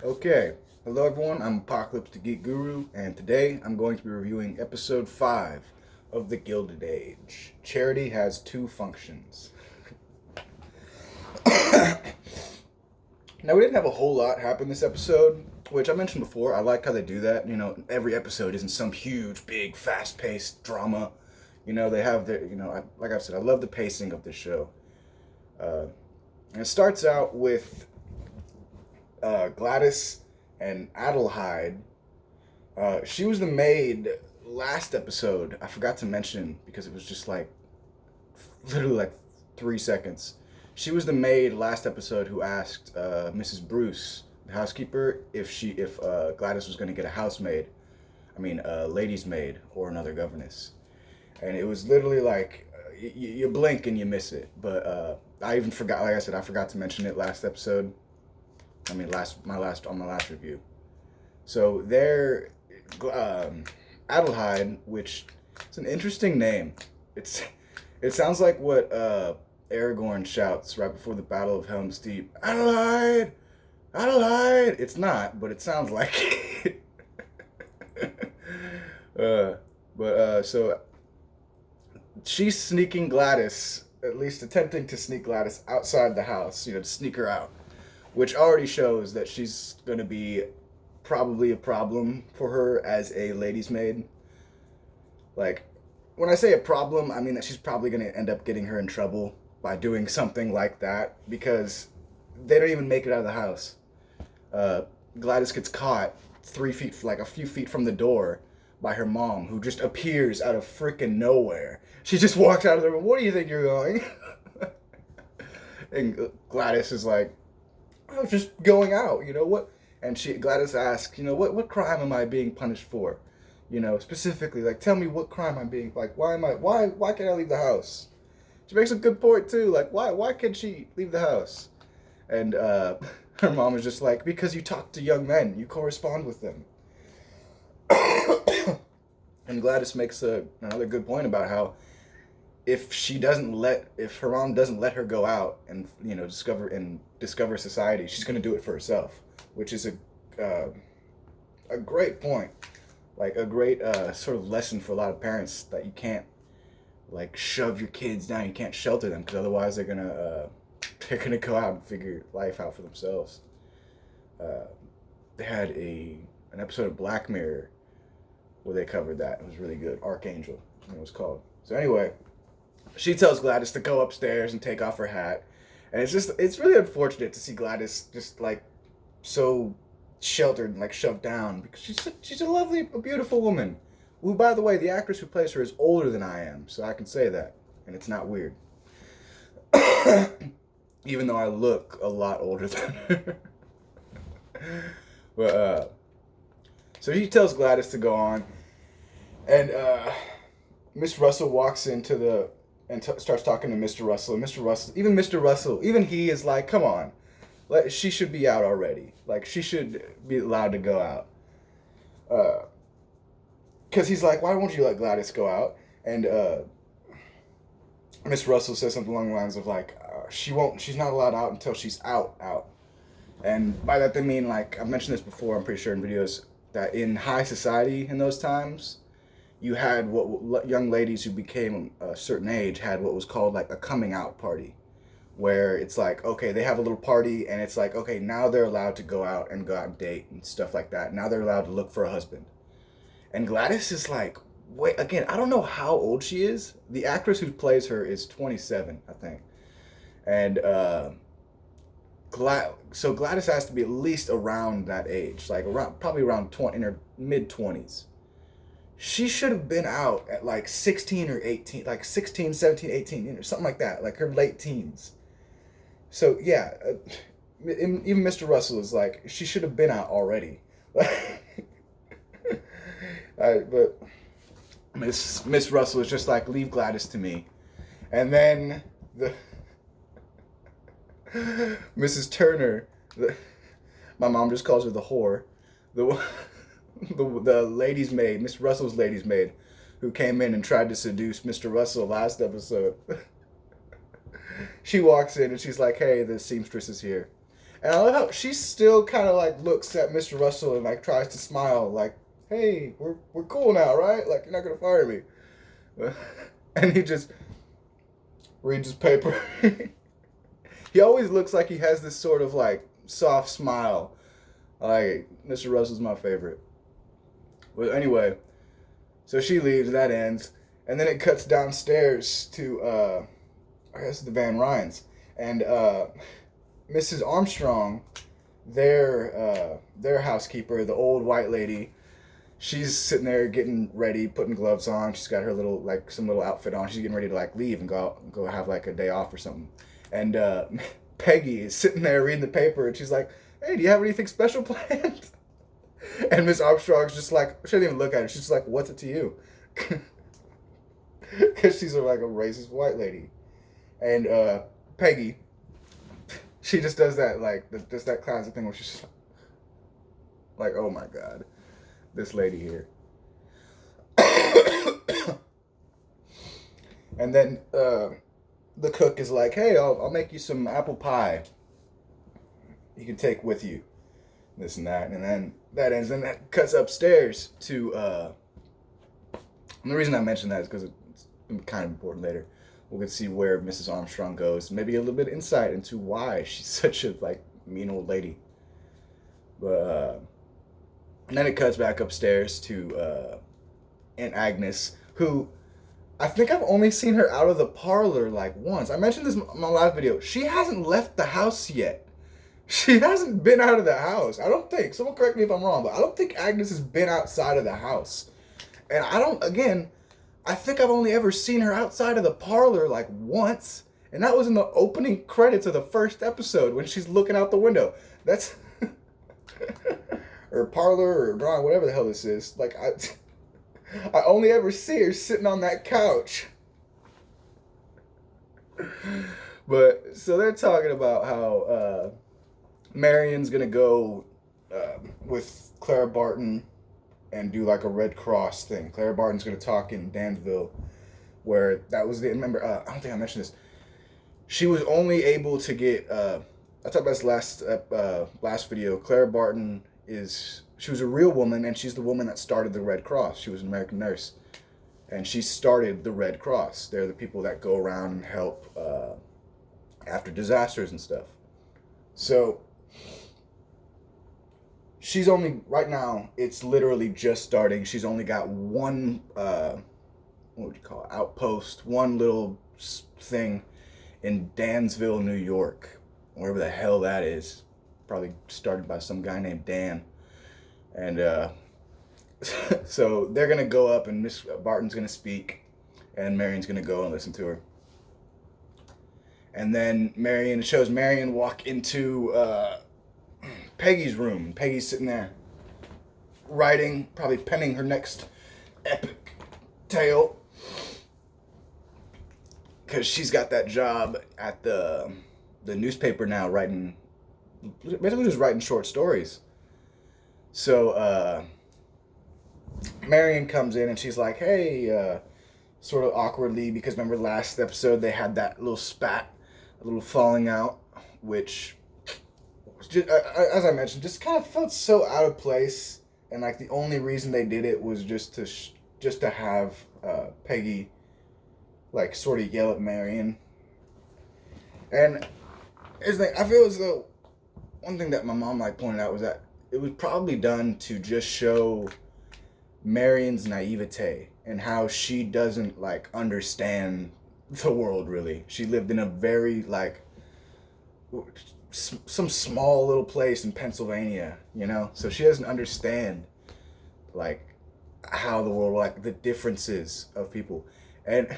Okay, hello everyone, I'm Apocalypse the Geek Guru, and today I'm going to be reviewing episode 5 of the Gilded Age. Charity has two functions. Now, we didn't have a whole lot happen this episode, which I mentioned before. I like how they do that. You know, every episode isn't some huge, big, fast paced drama. You know, they have their, like I've said, I love the pacing of this show. And it starts out with Gladys and Adelheid. She was the maid last episode. I forgot to mention because it was just like literally like 3 seconds. She was the maid last episode who asked Mrs. Bruce, the housekeeper, if Gladys was going to get a housemaid. I mean, a lady's maid or another governess. And it was literally like you blink and you miss it. But I even forgot. Like I said, I forgot to mention it last episode. I mean, my last review. So there, Adelheid, which it's an interesting name. It sounds like what Aragorn shouts right before the Battle of Helm's Deep. Adelheid, Adelheid. It's not, but it sounds like it. So she's sneaking Gladys, at least attempting to sneak Gladys outside the house. To sneak her out, which already shows that she's going to be probably a problem for her as a lady's maid. Like, when I say a problem, I mean that she's probably going to end up getting her in trouble by doing something like that, because they don't even make it out of the house. Gladys gets caught 3 feet, like a few feet from the door, by her mom, who just appears out of freaking nowhere. She just walks out of the room. What do you think you're going? And Gladys is like, I was just going out, what? And Gladys asks, what crime am I being punished for? Specifically, like, tell me what crime I'm being, like, why can't I leave the house? She makes a good point too, like, why can't she leave the house? And her mom is just like, because you talk to young men, you correspond with them. And Gladys makes another good point about how if her mom doesn't let her go out and discover society, she's going to do it for herself, which is a great point, like a great sort of lesson for a lot of parents, that you can't like shove your kids down, you can't shelter them, because otherwise they're gonna go out and figure life out for themselves. They had an episode of Black Mirror where they covered that. It was really good. Archangel, it was called. So anyway, she tells Gladys to go upstairs and take off her hat. And it's really unfortunate to see Gladys just like so sheltered and like shoved down, because she's a beautiful woman. Who, by the way, the actress who plays her is older than I am, so I can say that. And it's not weird. Even though I look a lot older than her. But, so he tells Gladys to go on. And Miss Russell walks into starts talking to Mr. Russell. And Mr. Russell, even he is like, come on. She should be out already. Like, she should be allowed to go out. Because he's like, why won't you let Gladys go out? And Miss Russell says something along the lines of like, she's not allowed out until she's out. And by that they mean, like, I've mentioned this before, I'm pretty sure in videos, that in high society in those times, you had what young ladies who became a certain age had what was called like a coming out party, where it's like, okay, they have a little party and it's like, okay, now they're allowed to go out and date and stuff like that. Now they're allowed to look for a husband. And Gladys is like, wait, again, I don't know how old she is. The actress who plays her is 27, I think. And so Gladys has to be at least around that age, like probably around 20, in her mid-20s. She should have been out at like 16 or 18, like 16, 17, 18, something like that, like her late teens. So yeah, even Mr. Russell is like, she should have been out already. But Miss Russell is just like, leave Gladys to me. And then Mrs. Turner, my mom just calls her the whore, the lady's maid, Miss Russell's lady's maid, who came in and tried to seduce Mr. Russell last episode. She walks in and she's like, hey, the seamstress is here. And I love how she still kind of like looks at Mr. Russell and like tries to smile, like, "Hey, we're cool now, right? Like you're not gonna fire me." And he just reads his paper. He always looks like he has this sort of like soft smile. Like Mr. Russell's my favorite. But anyway, so she leaves. That ends, and then it cuts downstairs to I guess the Van Ryans and Mrs. Armstrong, their housekeeper, the old white lady. She's sitting there getting ready, putting gloves on. She's got her little like some little outfit on. She's getting ready to like leave and go out and go have like a day off or something. And Peggy is sitting there reading the paper, and she's like, "Hey, do you have anything special planned?" And Miss Armstrong's just like, she doesn't even look at her. She's just like, "What's it to you?" Because she's like a racist white lady. And Peggy, she just does that like just that classic thing where she's like, "Oh my god, this lady here." And then the cook is like, "Hey, I'll make you some apple pie. You can take with you." This and that, and then that ends. And that cuts upstairs to. And the reason I mention that is because it's kind of important later. We'll get to see where Mrs. Armstrong goes. Maybe a little bit of insight into why she's such a like mean old lady. But and then it cuts back upstairs to Aunt Agnes, who I think I've only seen her out of the parlor like once. I mentioned this in my last video. She hasn't left the house yet. She hasn't been out of the house. I don't think. Someone correct me if I'm wrong, but I don't think Agnes has been outside of the house. And I think I've only ever seen her outside of the parlor like once. And that was in the opening credits of the first episode when she's looking out the window. That's or parlor or drawing, whatever the hell this is. Like I only ever see her sitting on that couch. But so they're talking about how Marian's gonna go with Clara Barton and do like a Red Cross thing. Clara Barton's gonna talk in Dansville, where that was the remember. I don't think I mentioned this. She was only able to get. I talked about this last video. Clara Barton she was a real woman, and she's the woman that started the Red Cross. She was an American nurse, and she started the Red Cross. They're the people that go around and help after disasters and stuff. So she's only, right now, it's literally just starting. She's only got one, what would you call it, outpost, one little thing in Dansville, New York, wherever the hell that is. Probably started by some guy named Dan. And so they're going to go up, and Miss Barton's going to speak, and Marian's going to go and listen to her. And then it shows Marian walk into Peggy's room. Peggy's sitting there writing, probably penning her next epic tale, because she's got that job at the newspaper now, basically just writing short stories. So Marian comes in and she's like, "Hey," sort of awkwardly, because remember last episode they had that little spat, a little falling out, which just, as I mentioned, just kind of felt so out of place, and like the only reason they did it was just to have Peggy like sort of yell at Marian. And here's the thing, I feel as though one thing that my mom like pointed out was that it was probably done to just show Marian's naivete and how she doesn't like understand the world really. She lived in a very like some small little place in Pennsylvania, you know? So she doesn't understand like how the world, like the differences of people. And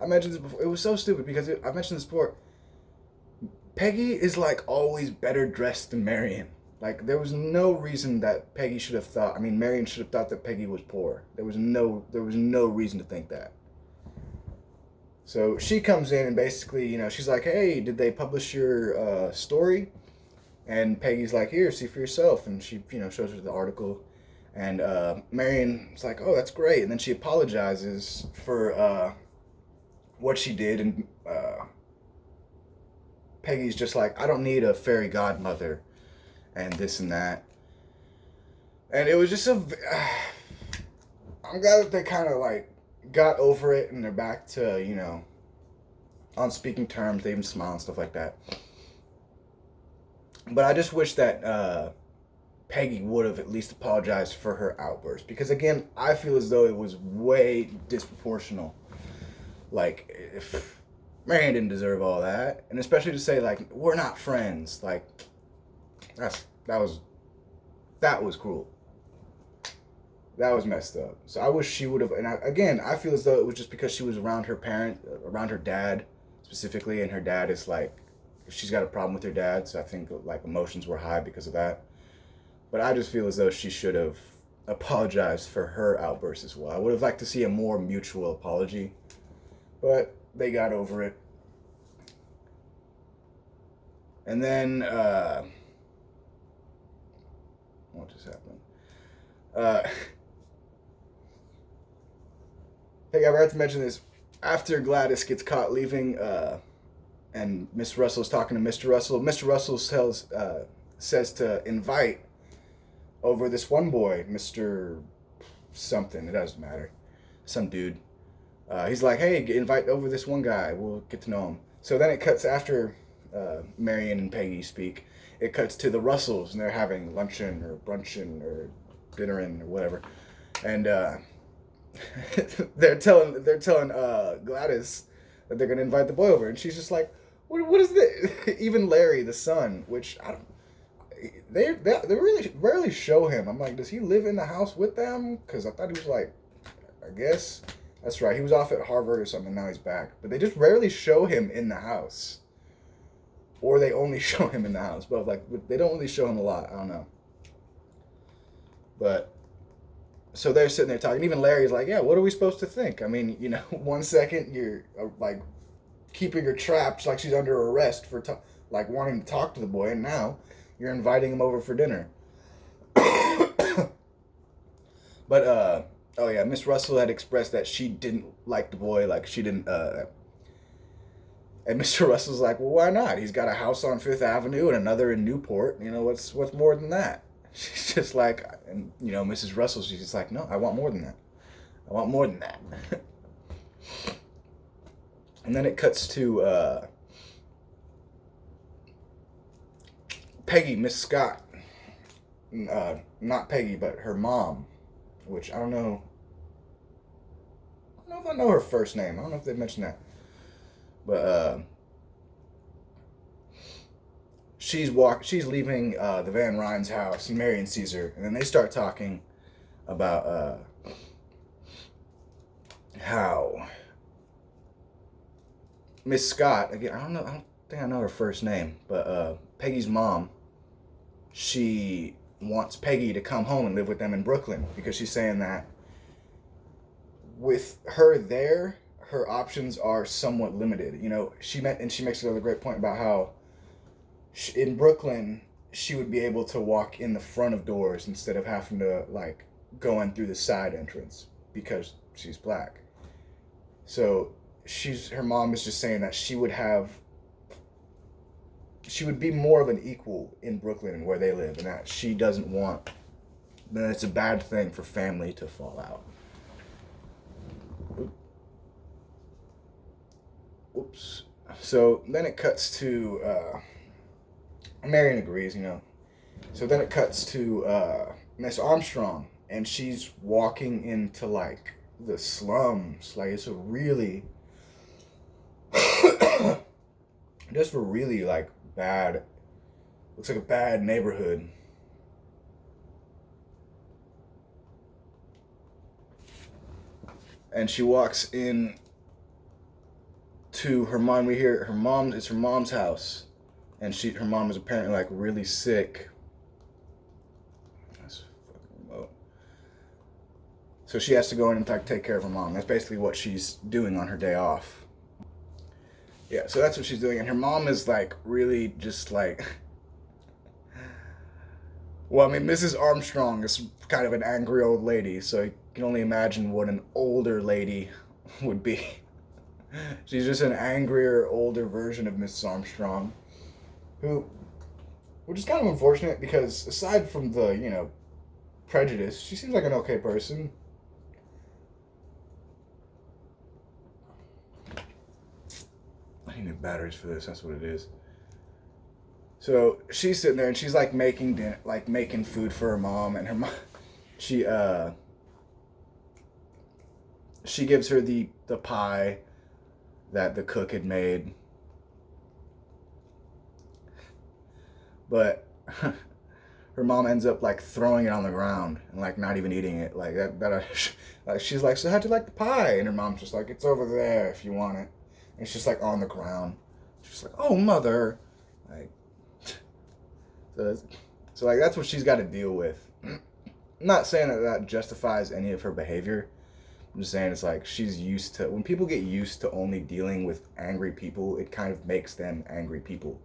I mentioned this before. It was so stupid because I mentioned this before. Peggy is like always better dressed than Marian. Like there was no reason that Peggy should have thought. I mean, Marian should have thought that Peggy was poor. There was no reason to think that. So she comes in and basically, you know, she's like, "Hey, did they publish your story?" And Peggy's like, "Here, see for yourself." And she, you know, shows her the article. And Marian's like, "Oh, that's great." And then she apologizes for what she did, and Peggy's just like, I don't need a fairy godmother and this and that. And it was just I'm glad that they kind of like got over it and they're back to, on speaking terms. They even smile and stuff like that. But I just wish that Peggy would have at least apologized for her outburst. Because again, I feel as though it was way disproportional. Like, if Marian didn't deserve all that. And especially to say, like, we're not friends. Like, that was cruel. That was messed up. So I wish she would have. And I feel as though it was just because she was around her around her dad specifically, and her dad is like, she's got a problem with her dad. So I think like emotions were high because of that. But I just feel as though she should have apologized for her outburst as well. I would have liked to see a more mutual apology, but they got over it. And then what just happened? Hey, I forgot to mention this. After Gladys gets caught leaving, and Miss Russell's talking to Mr. Russell, Mr. Russell says to invite over this one boy, Mr. something, it doesn't matter, some dude. He's like, hey, invite over this one guy, we'll get to know him. So then it cuts after Marian and Peggy speak. It cuts to the Russells, and they're having luncheon or brunchin or dinnerin or whatever. And they're telling Gladys that they're gonna invite the boy over, and she's just like, "What is this?" Even Larry, the son, which I don't, they really rarely show him. I'm like, does he live in the house with them? Because I thought he was like, I guess that's right. He was off at Harvard or something. Now he's back, but they just rarely show him in the house, or they only show him in the house. But like, they don't really show him a lot. I don't know, but. So they're sitting there talking. Even Larry's like, yeah, what are we supposed to think? I mean, 1 second you're like keeping her trapped like she's under arrest for like wanting to talk to the boy, and now you're inviting him over for dinner. But oh yeah, Miss Russell had expressed that she didn't like the boy, like she didn't. And Mr. Russell's like, well, why not? He's got a house on Fifth Avenue and another in Newport. What's more than that? She's just like, and Mrs. Russell, she's just like, no, I want more than that. I want more than that. And then it cuts to Peggy, Miss Scott. Not Peggy, but her mom, which I don't know if I know her first name. I don't know if they mentioned that. But she's leaving the Van Ryn's house, and Marian sees her, and then they start talking about how Miss Scott, again, I don't think I know her first name, but Peggy's mom, she wants Peggy to come home and live with them in Brooklyn, because she's saying that with her there, her options are somewhat limited. She makes another great point about how in Brooklyn, she would be able to walk in the front of doors instead of having to like go in through the side entrance because she's black. So her mom is just saying that she would be more of an equal in Brooklyn and where they live, and that she doesn't want, that it's a bad thing for family to fall out. Oops. So then it cuts to Marian agrees, So then it cuts to Miss Armstrong, and she's walking into like the slums. Like it's a really just a really like bad, looks like a bad neighborhood. And she walks in to her mom. We hear it's her mom's house. And her mom is apparently like really sick. That's fucking remote. So she has to go in and like take care of her mom. That's basically what she's doing on her day off. Yeah, so that's what she's doing. And her mom is like really just like, well, I mean, Mrs. Armstrong is kind of an angry old lady, so you can only imagine what an older lady would be. She's just an angrier, older version of Mrs. Armstrong. who, which is kind of unfortunate because aside from the, prejudice, she seems like an okay person. I need new batteries for this. That's what it is. So she's sitting there and she's like making dinner, like making food for her mom, and her mom, she she gives her the pie that the cook had made, but her mom ends up like throwing it on the ground and like not even eating it. Like that like she's like, so how'd you like the pie? And her mom's just like, it's over there if you want it. And it's just like on the ground. She's like, oh mother, like so like that's what she's got to deal with. I'm not saying that justifies any of her behavior. I'm just saying it's like she's used to, when people get used to only dealing with angry people, it kind of makes them angry people.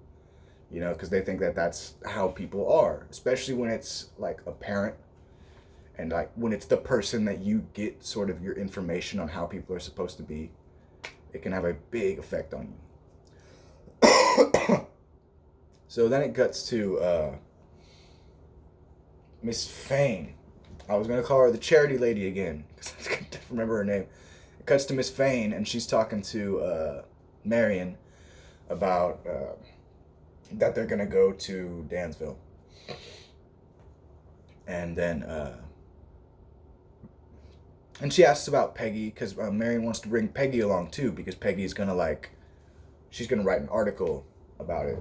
Because they think that that's how people are, especially when it's like a parent and like when it's the person that you get sort of your information on how people are supposed to be. It can have a big effect on you. So then it cuts to Miss Fane. I was going to call her the charity lady again because I couldn't remember her name. It cuts to Miss Fane and she's talking to Marian about that they're going to go to Dansville. And then and she asks about Peggy because Marian wants to bring Peggy along too because Peggy's going to she's going to write an article about it.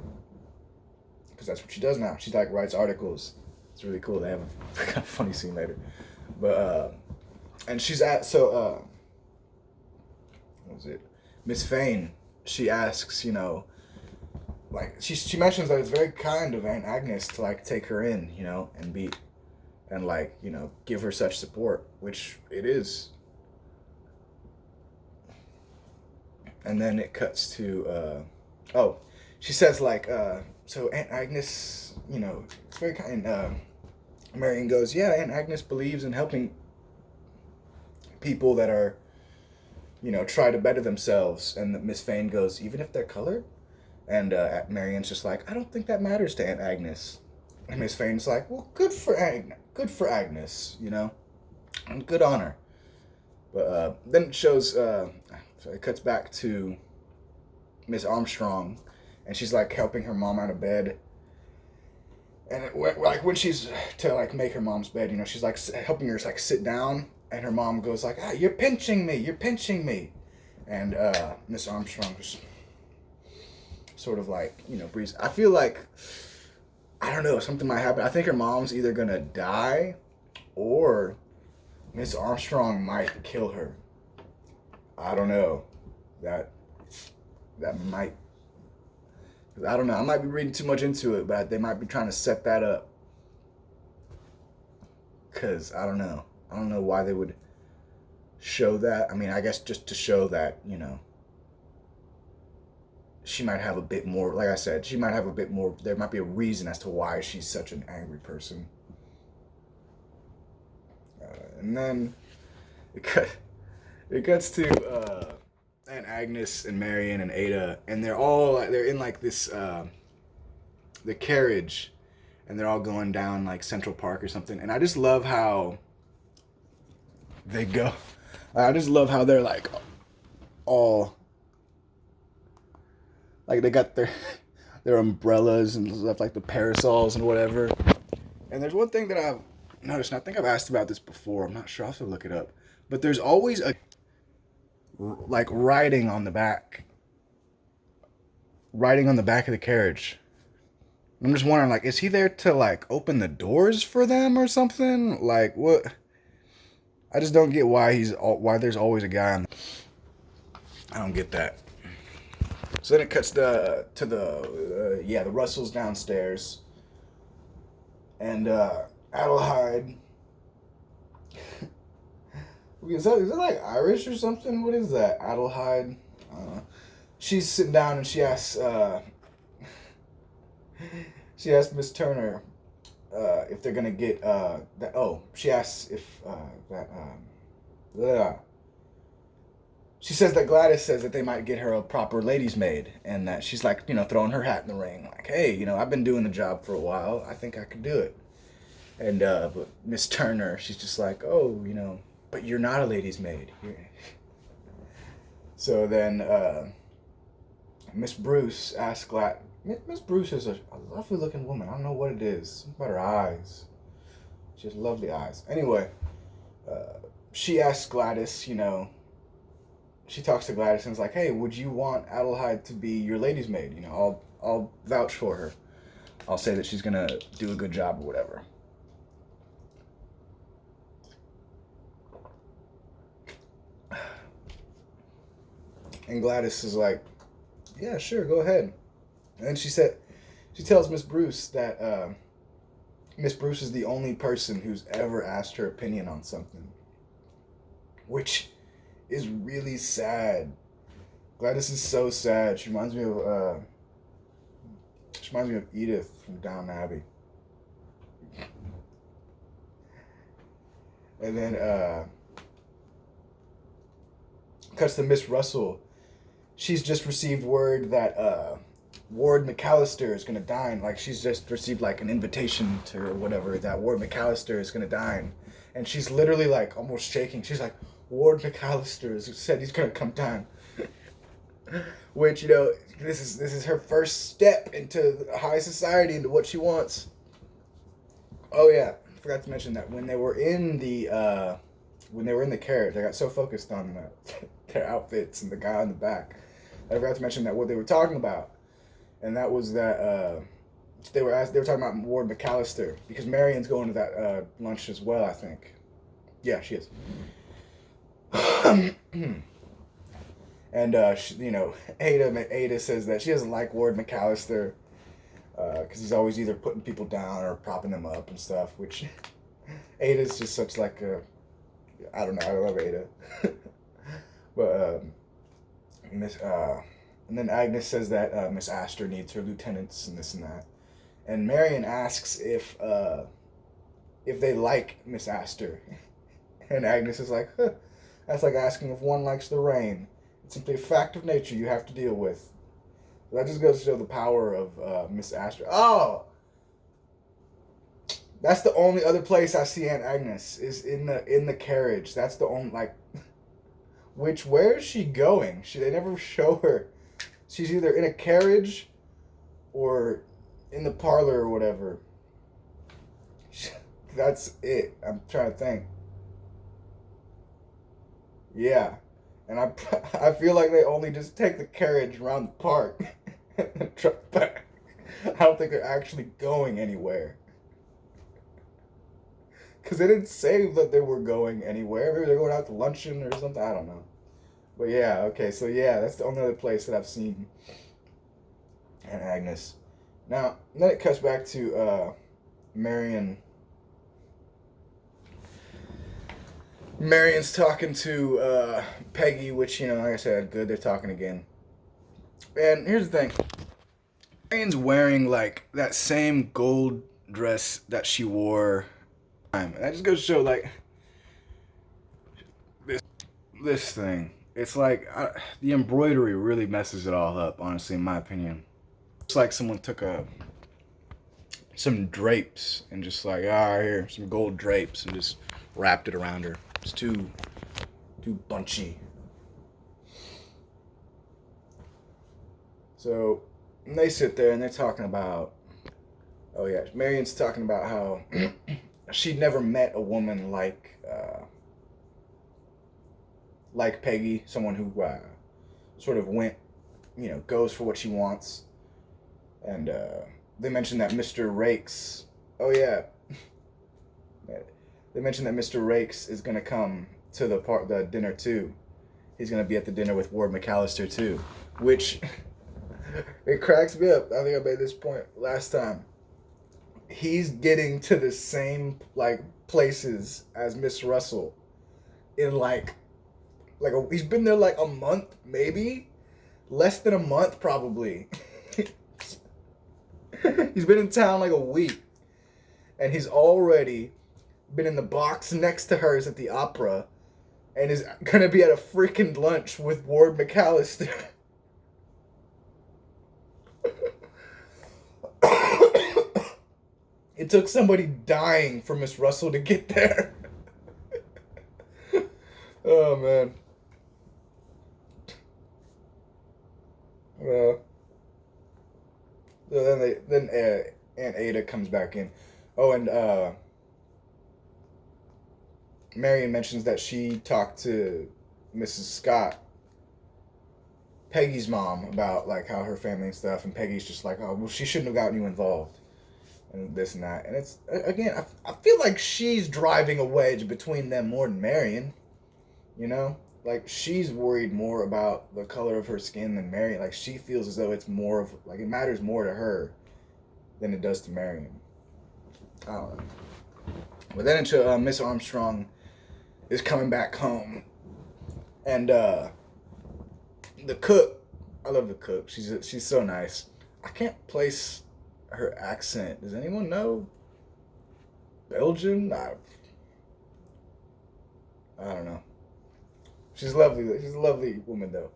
Because that's what she does now. She writes articles. It's really cool. They have a kind of funny scene later. But and she's at what was it? Miss Fane, she asks, she mentions that it's very kind of Aunt Agnes to take her in, and give her such support, which it is. And then it cuts to she says so Aunt Agnes, it's very kind. Marian goes, yeah, Aunt Agnes believes in helping people that are, try to better themselves. And Miss Fane goes, even if they're colored? And Marian's just like, I don't think that matters to Aunt Agnes. And Miss Fane's like, well, good for Agnes, and good on her. But then it shows, so it cuts back to Miss Armstrong, and she's helping her mom out of bed. And when she's to make her mom's bed, she's helping her sit down, and her mom goes you're pinching me, and Miss Armstrong just sort of breathes. I feel I don't know, something might happen. I think her mom's either gonna die, or Miss Armstrong might kill her. I don't know. That might. I don't know. I might be reading too much into it, but they might be trying to set that up. Because I don't know. I don't know why they would show that. I mean, I guess just to show that, she might have a bit more, like I said, she might have a bit more, there might be a reason as to why she's such an angry person. And then it gets to Aunt Agnes and Marian and Ada, and they're in this the carriage, and they're all going down Central Park or something. And I just love how they go. I just love how they're all they got their umbrellas and stuff, the parasols and whatever. And there's one thing that I've noticed, and I think I've asked about this before. I'm not sure. I'll have to look it up. But there's always a writing on the back of the carriage. I'm just wondering, is he there to open the doors for them or something? What? I just don't get why there's always a guy on. I don't get that. So then it cuts to the Russells downstairs, and Adelheid. Is that Irish or something? What is that? Adelheid? She's sitting down and she asks Miss Turner if they're gonna get that. Oh, she asks if she says that Gladys says that they might get her a proper lady's maid, and that she's like, throwing her hat in the ring, like, hey, I've been doing the job for a while. I think I could do it. And but Miss Turner, she's just like, oh, but you're not a lady's maid. So then Miss Bruce asks Gladys. Miss Bruce is a lovely looking woman. I don't know what it is. Something about her eyes. She has lovely eyes. Anyway, she asks Gladys, she talks to Gladys and is like, hey, would you want Adelheid to be your lady's maid? I'll vouch for her. I'll say that she's going to do a good job or whatever. And Gladys is like, yeah, sure, go ahead. And then she tells Miss Bruce that Miss Bruce is the only person who's ever asked her opinion on something. Which is really sad. Gladys is so sad. She reminds me of Edith from Downton Abbey. And then cuts to Miss Russell. She's just received word that Ward McAllister is gonna dine. Like, she's just received like an invitation to her or whatever, that Ward McAllister is gonna dine. And she's literally like almost shaking. She's like, Ward McAllister has said he's gonna come dine. Which, this is her first step into high society, into what she wants. Oh yeah, I forgot to mention that when they were in the carriage, I got so focused on their outfits and the guy in the back, I forgot to mention that what they were talking about, and that was that they were talking about Ward McAllister, because Marian's going to that lunch as well, I think. Yeah, she is. And Ada says that she doesn't like Ward McAllister because he's always either putting people down or propping them up and stuff, which Ada's just such like a, I don't know, I love Ada. But and then Agnes says that Miss Astor needs her lieutenants and this and that, and Marian asks if they like Miss Astor, and Agnes is like, huh, that's like asking if one likes the rain. It's simply a fact of nature you have to deal with. That just goes to show the power of Miss Astor. Oh, that's the only other place I see Aunt Agnes is in the carriage. That's the only, like, where is she going? They never show her. She's either in a carriage or in the parlor or whatever. That's it. I'm trying to think. Yeah. And I feel like they only just take the carriage around the park and truck back. I don't think they're actually going anywhere. Because they didn't say that they were going anywhere. Maybe they're going out to luncheon or something. I don't know. But yeah, okay. So yeah, that's the only other place that I've seen Aunt Agnes. Now, then it cuts back to Marian. Marian's talking to Peggy, which, like I said, good, they're talking again. And here's the thing. Marian's wearing, like, that same gold dress that she wore. And that just goes to show, like, this thing. It's like, the embroidery really messes it all up, honestly, in my opinion. It's like someone took some drapes and just like, here, some gold drapes, and just wrapped it around her. It's too bunchy. So they sit there and they're talking about, oh yeah, Marian's talking about how she'd never met a woman like Peggy, someone who sort of goes for what she wants. And they mentioned that Mr. Rakes, oh yeah, they mentioned that Mr. Rakes is going to come to the dinner too. He's going to be at the dinner with Ward McAllister too, which it cracks me up. I think I made this point last time. He's getting to the same like places as Miss Russell in he's been there like a month, maybe less than a month, probably. He's been in town like a week, and he's already been in the box next to hers at the opera, and is gonna be at a freaking lunch with Ward McAllister. It took somebody dying for Miss Russell to get there. Oh man. So then Aunt Ada comes back in. Oh, and Marian mentions that she talked to Mrs. Scott, Peggy's mom, about like how her family and stuff, and Peggy's just like, oh well, she shouldn't have gotten you involved, and this and that. And it's again, I feel like she's driving a wedge between them more than Marian. You know, like she's worried more about the color of her skin than Marian. Like she feels as though it's more of like it matters more to her than it does to Marian. I don't know. But then into Miss Armstrong is coming back home, and the cook. I love the cook. She's so nice. I can't place her accent. Does anyone know? Belgian? I don't know. She's lovely. She's a lovely woman though.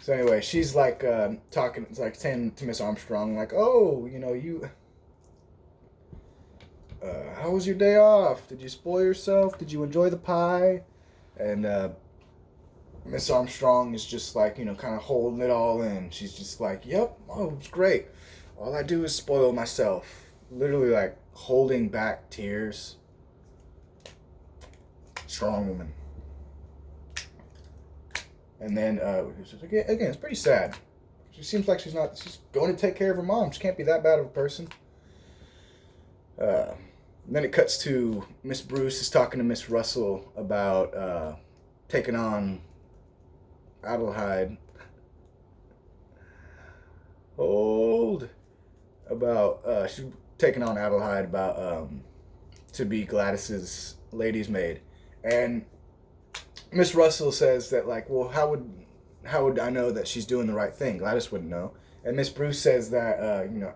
So anyway, she's like talking, like saying to Miss Armstrong, like, "Oh, you know, how was your day off? Did you spoil yourself? Did you enjoy the pie?" And Miss Armstrong is just like, you know, kind of holding it all in. She's just like, "Yep, oh, it was great. All I do is spoil myself." Literally, like holding back tears. Strong woman. And then, again, it's pretty sad. She seems like she's going to take care of her mom. She can't be that bad of a person. Then it cuts to Miss Bruce is talking to Miss Russell about taking on Adelheid. She's taking on Adelheid about to be Gladys's lady's maid. And Miss Russell says that, like, well, how would I know that she's doing the right thing? Gladys wouldn't know. And Miss Bruce says that, you know,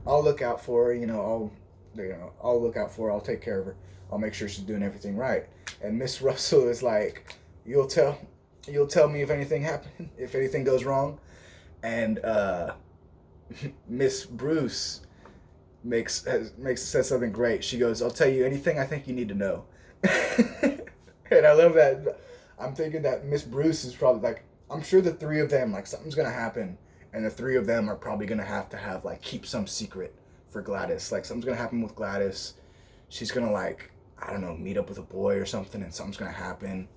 I'll look out for her. I'll look out for her. I'll take care of her. I'll make sure she's doing everything right. And Miss Russell is like, you'll tell me if anything happens, if anything goes wrong. And Miss Bruce says something great. She goes, I'll tell you anything I think you need to know. And I love that. I'm thinking that Miss Bruce is probably like, I'm sure the three of them, like something's gonna happen, and the three of them are probably gonna have like keep some secret for Gladys. Like something's gonna happen with Gladys. She's gonna like, I don't know, meet up with a boy or something, and something's gonna happen.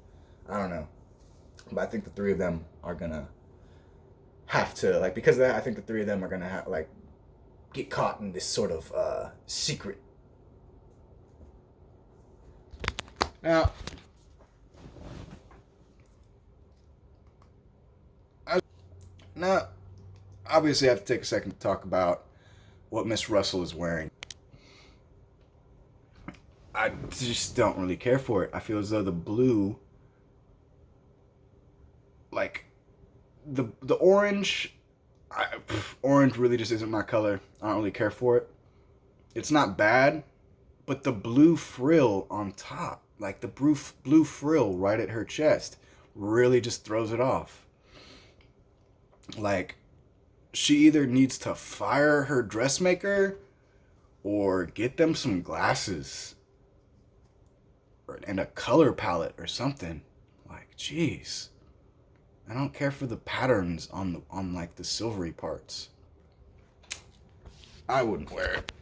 I don't know, but I think the three of them are gonna have to, like, because of that, I think the three of them are gonna have like get caught in this sort of secret. Now, obviously I have to take a second to talk about what Miss Russell is wearing. I just don't really care for it. I feel as though the blue, like, the orange, orange really just isn't my color. I don't really care for it. It's not bad, but the blue frill on top, like the blue frill right at her chest, really just throws it off. Like, she either needs to fire her dressmaker or get them some glasses and a color palette or something. Like, jeez, I don't care for the patterns on like the silvery parts. I wouldn't wear it.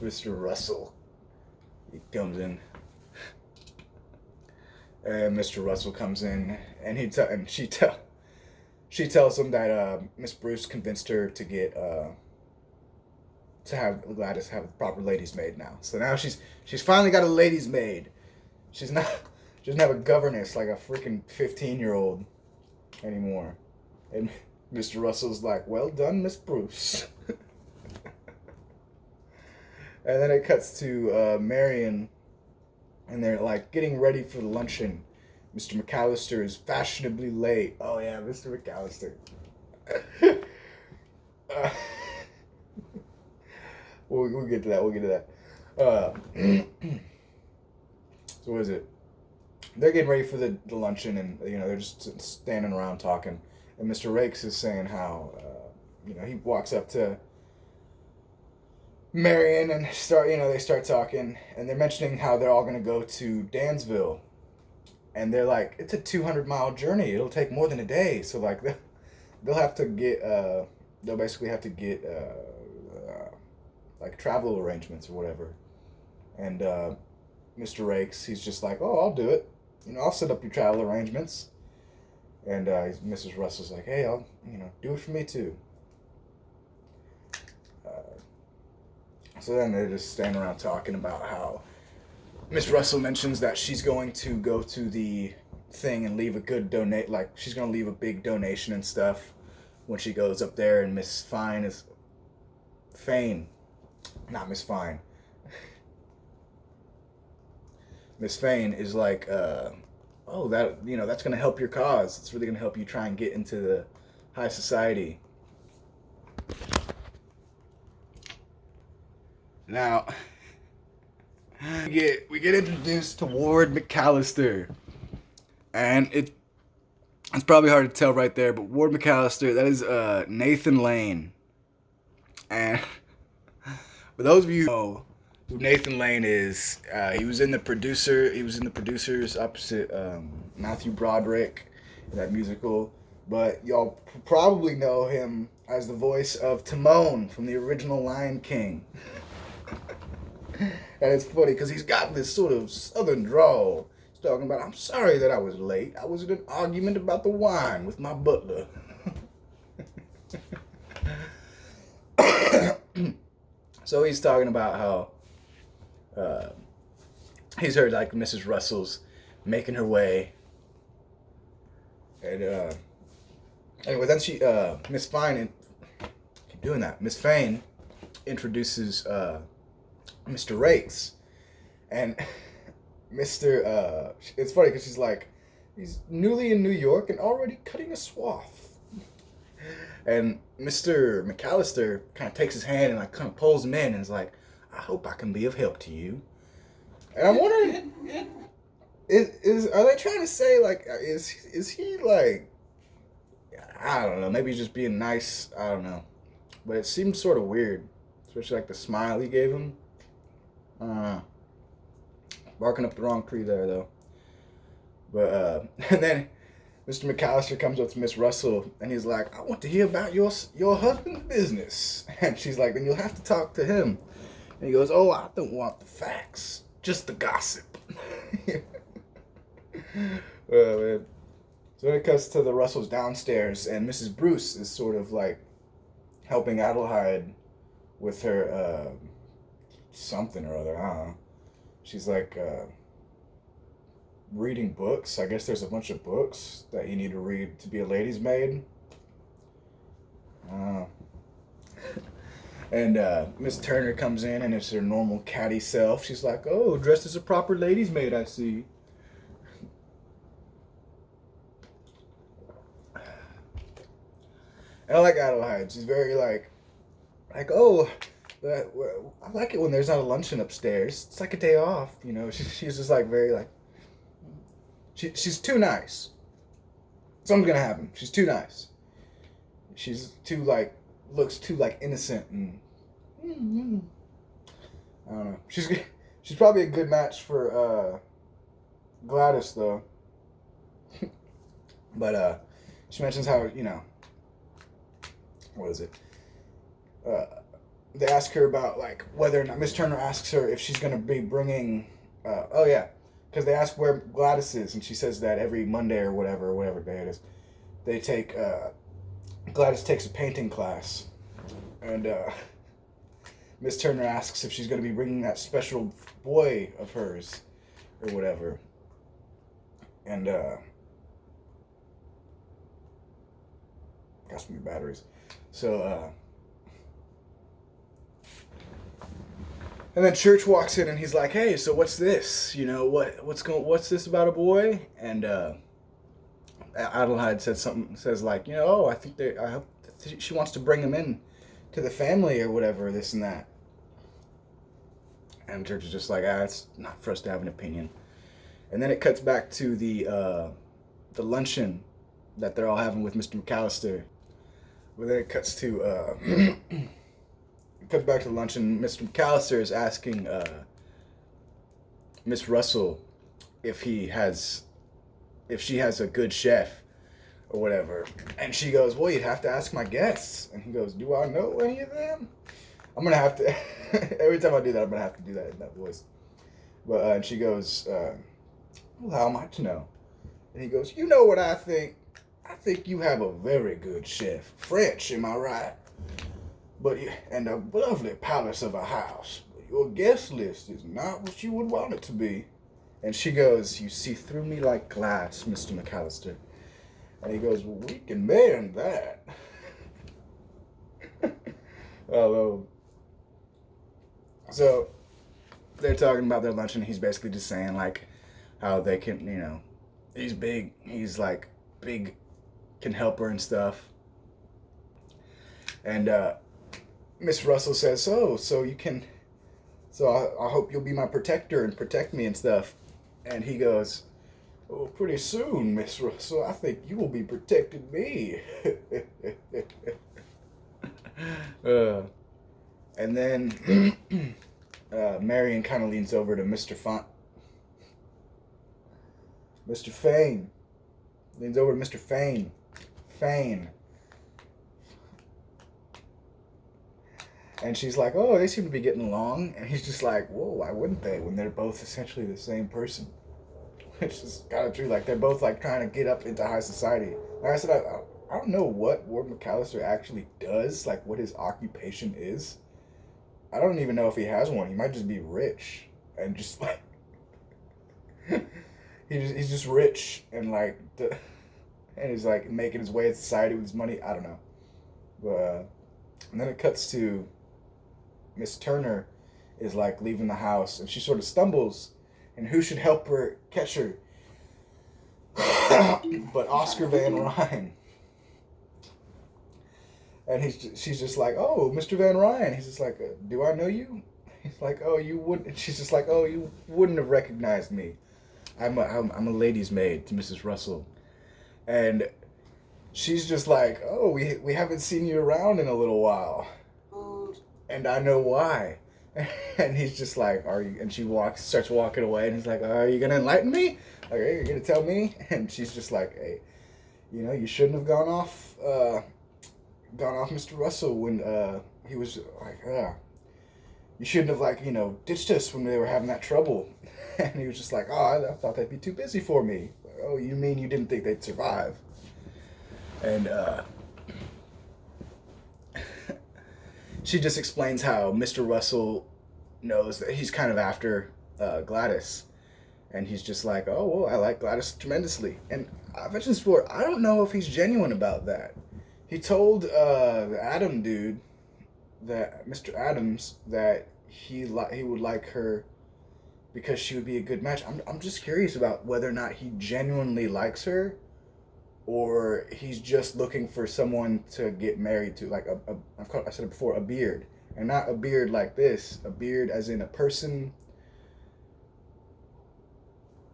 Mr. Russell, he comes in. And Mr. Russell comes in, and she tells him that Miss Bruce convinced her to get to have Gladys have a proper lady's maid now. So now she's finally got a lady's maid. She doesn't have a governess like a freaking 15-year-old anymore. And Mr. Russell's like, well done, Miss Bruce. And then it cuts to Marian, and they're like getting ready for the luncheon. Mr. McAllister is fashionably late. Oh yeah, Mr. McAllister. We'll get to that. So what is it? They're getting ready for the luncheon, and they're just standing around talking. And Mr. Rakes is saying how he walks up to Marian and they start talking, and they're mentioning how they're all gonna go to Dansville, and they're like, it's a 200-mile journey. It'll take more than a day. So like they'll have to get they'll basically have to get like travel arrangements or whatever. And Mr. Rakes, he's just like, oh, I'll do it. I'll set up your travel arrangements. And Mrs. Russell's like, hey, I'll do it for me too. So then they're just standing around talking about how Miss Russell mentions that she's going to go to the thing and leave a good like she's going to leave a big donation and stuff when she goes up there, and Miss Fane, not Miss Fine. Miss Fane is like, oh, that's going to help your cause. It's really going to help you try and get into the high society. Now, we get introduced to Ward McAllister, and it's probably hard to tell right there, but Ward McAllister, that is Nathan Lane. And for those of you who know who Nathan Lane is, he was in the producers opposite Matthew Broderick in that musical, but y'all probably know him as the voice of Timon from the original Lion King. And it's funny because he's got this sort of southern drawl. He's talking about, I'm sorry that I was late. I was in an argument about the wine with my butler. So he's talking about how he's heard like Mrs. Russell's making her way. And anyway, then she, Miss Fine, keep doing that. Miss Fane introduces Mr. Rakes, and Mr. It's funny because she's like, he's newly in New York and already cutting a swath. And Mr. McAllister kind of takes his hand and like kind of pulls him in and is like, I hope I can be of help to you. And I'm wondering, are they trying to say like, is he like, I don't know, maybe he's just being nice, I don't know. But it seemed sort of weird, especially like the smile he gave him. Barking up the wrong tree there, though. But, and then Mr. McAllister comes up to Miss Russell, and he's like, I want to hear about your husband's business. And she's like, then you'll have to talk to him. And he goes, oh, I don't want the facts, just the gossip. Well, man. So then it cuts to the Russells downstairs, and Mrs. Bruce is sort of like helping Adelheid with her, something or other, I don't know. She's like reading books. I guess there's a bunch of books that you need to read to be a lady's maid. And Miss Turner comes in and it's her normal catty self. She's like, oh, dressed as a proper lady's maid, I see. And I like Adelheid. She's very like, oh, I like it when there's not a luncheon upstairs. It's like a day off, She's just like very like, she's too nice. Something's gonna happen. She's too nice. She's too like, looks too like innocent and I don't know. She's probably a good match for Gladys though. But she mentions how what is it? They ask her about like whether or not Miss Turner asks her if she's gonna be bringing. Because they ask where Gladys is, and she says that every Monday or whatever day it is, they take Gladys takes a painting class, and Miss Turner asks if she's gonna be bringing that special boy of hers or whatever, and got some new batteries, so. And then Church walks in and he's like, "Hey, so what's this? What's this about a boy?" And Adelheid says like, I hope she wants to bring him in to the family or whatever, this and that. And Church is just like, it's not for us to have an opinion. And then it cuts back to the luncheon that they're all having with Mr. McAllister. Well, then it cuts to it cuts back to luncheon. Mr. McAllister is asking Miss Russell if she has a good chef or whatever, and she goes, "Well, you'd have to ask my guests." And he goes, "Do I know any of them?" I'm gonna have to every time I do that, I'm gonna have to do that in that voice. But and she goes, "Well, how am I to know?" And he goes, "You know what I think? I think you have a very good chef. French, am I right? And a lovely palace of a house. But your guest list is not what you would want it to be." And she goes, "You see through me like glass, Mr. McAllister." And he goes, "Well, we can mend that." Although, so they're talking about their lunch, and he's basically just saying like how they can, he's big, can help her and stuff. And Miss Russell says, so you can, I hope you'll be my protector and protect me and stuff. And he goes, "Oh, pretty soon, Miss Russell, I think you will be protecting me." And then Marian kind of leans over to Mr. Fane. Leans over to Mr. Fane. And she's like, "Oh, they seem to be getting along." And he's just like, "Whoa, why wouldn't they when they're both essentially the same person?" Which is kind of true. Like, they're both like trying to get up into high society. Like I said, I don't know what Ward McAllister actually does, like what his occupation is. I don't even know if he has one. He might just be rich and just like he's just rich and like and he's like making his way in society with his money. I don't know. But and then it cuts to Miss Turner is like leaving the house, and she sort of stumbles, and who should help her catch her but Oscar Van Ryn. And she's just like, "Oh, Mr. Van Ryn." He's just like, "Do I know you?" He's like, "Oh, you wouldn't." And she's just like, "Oh, you wouldn't have recognized me. I'm a lady's maid to Mrs. Russell." And she's just like, "Oh, we haven't seen you around in a little while, and I know why." And he's just like, "Are you?" And she starts walking away, and he's like, "Are you gonna enlighten me? Like, are you gonna tell me?" And she's just like, "Hey, you shouldn't have gone off Mr. Russell when he was like, you shouldn't have ditched us when they were having that trouble." And he was just like, "Oh, I thought they'd be too busy for me." Like, "Oh, you mean you didn't think they'd survive?" And she just explains how Mr. Russell knows that he's kind of after Gladys. And he's just like, "Oh, well, I like Gladys tremendously." And I've mentioned this before, I don't know if he's genuine about that. He told the Adam dude, that Mr. Adams, that he would like her because she would be a good match. I'm just curious about whether or not he genuinely likes her, or he's just looking for someone to get married to, like I said it before, a beard, and not a beard like this, a beard as in a person.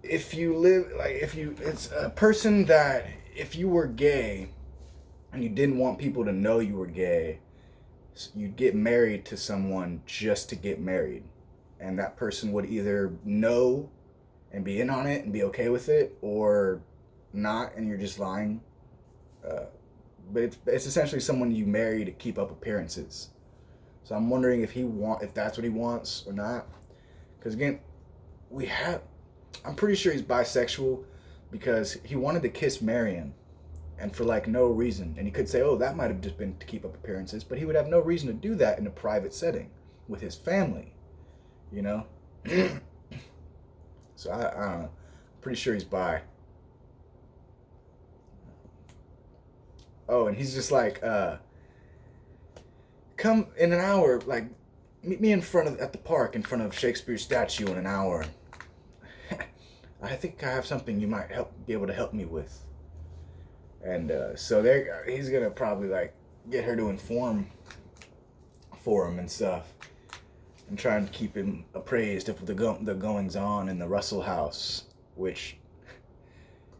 It's a person that if you were gay and you didn't want people to know you were gay, you'd get married to someone just to get married. And that person would either know and be in on it and be okay with it, or not, and you're just lying. But it's essentially someone you marry to keep up appearances. So I'm wondering if that's what he wants or not. Because again, I'm pretty sure he's bisexual, because he wanted to kiss Marian, and for like no reason. And he could say, "Oh, that might have just been to keep up appearances," but he would have no reason to do that in a private setting with his family, So I don't know. I'm pretty sure he's bi. Oh, and he's just like, "Come in an hour, like, meet me at the park in front of Shakespeare's statue in an hour. I think I have something you might be able to help me with." And so he's gonna probably like get her to inform for him and stuff, and trying to keep him appraised of the goings on in the Russell house. which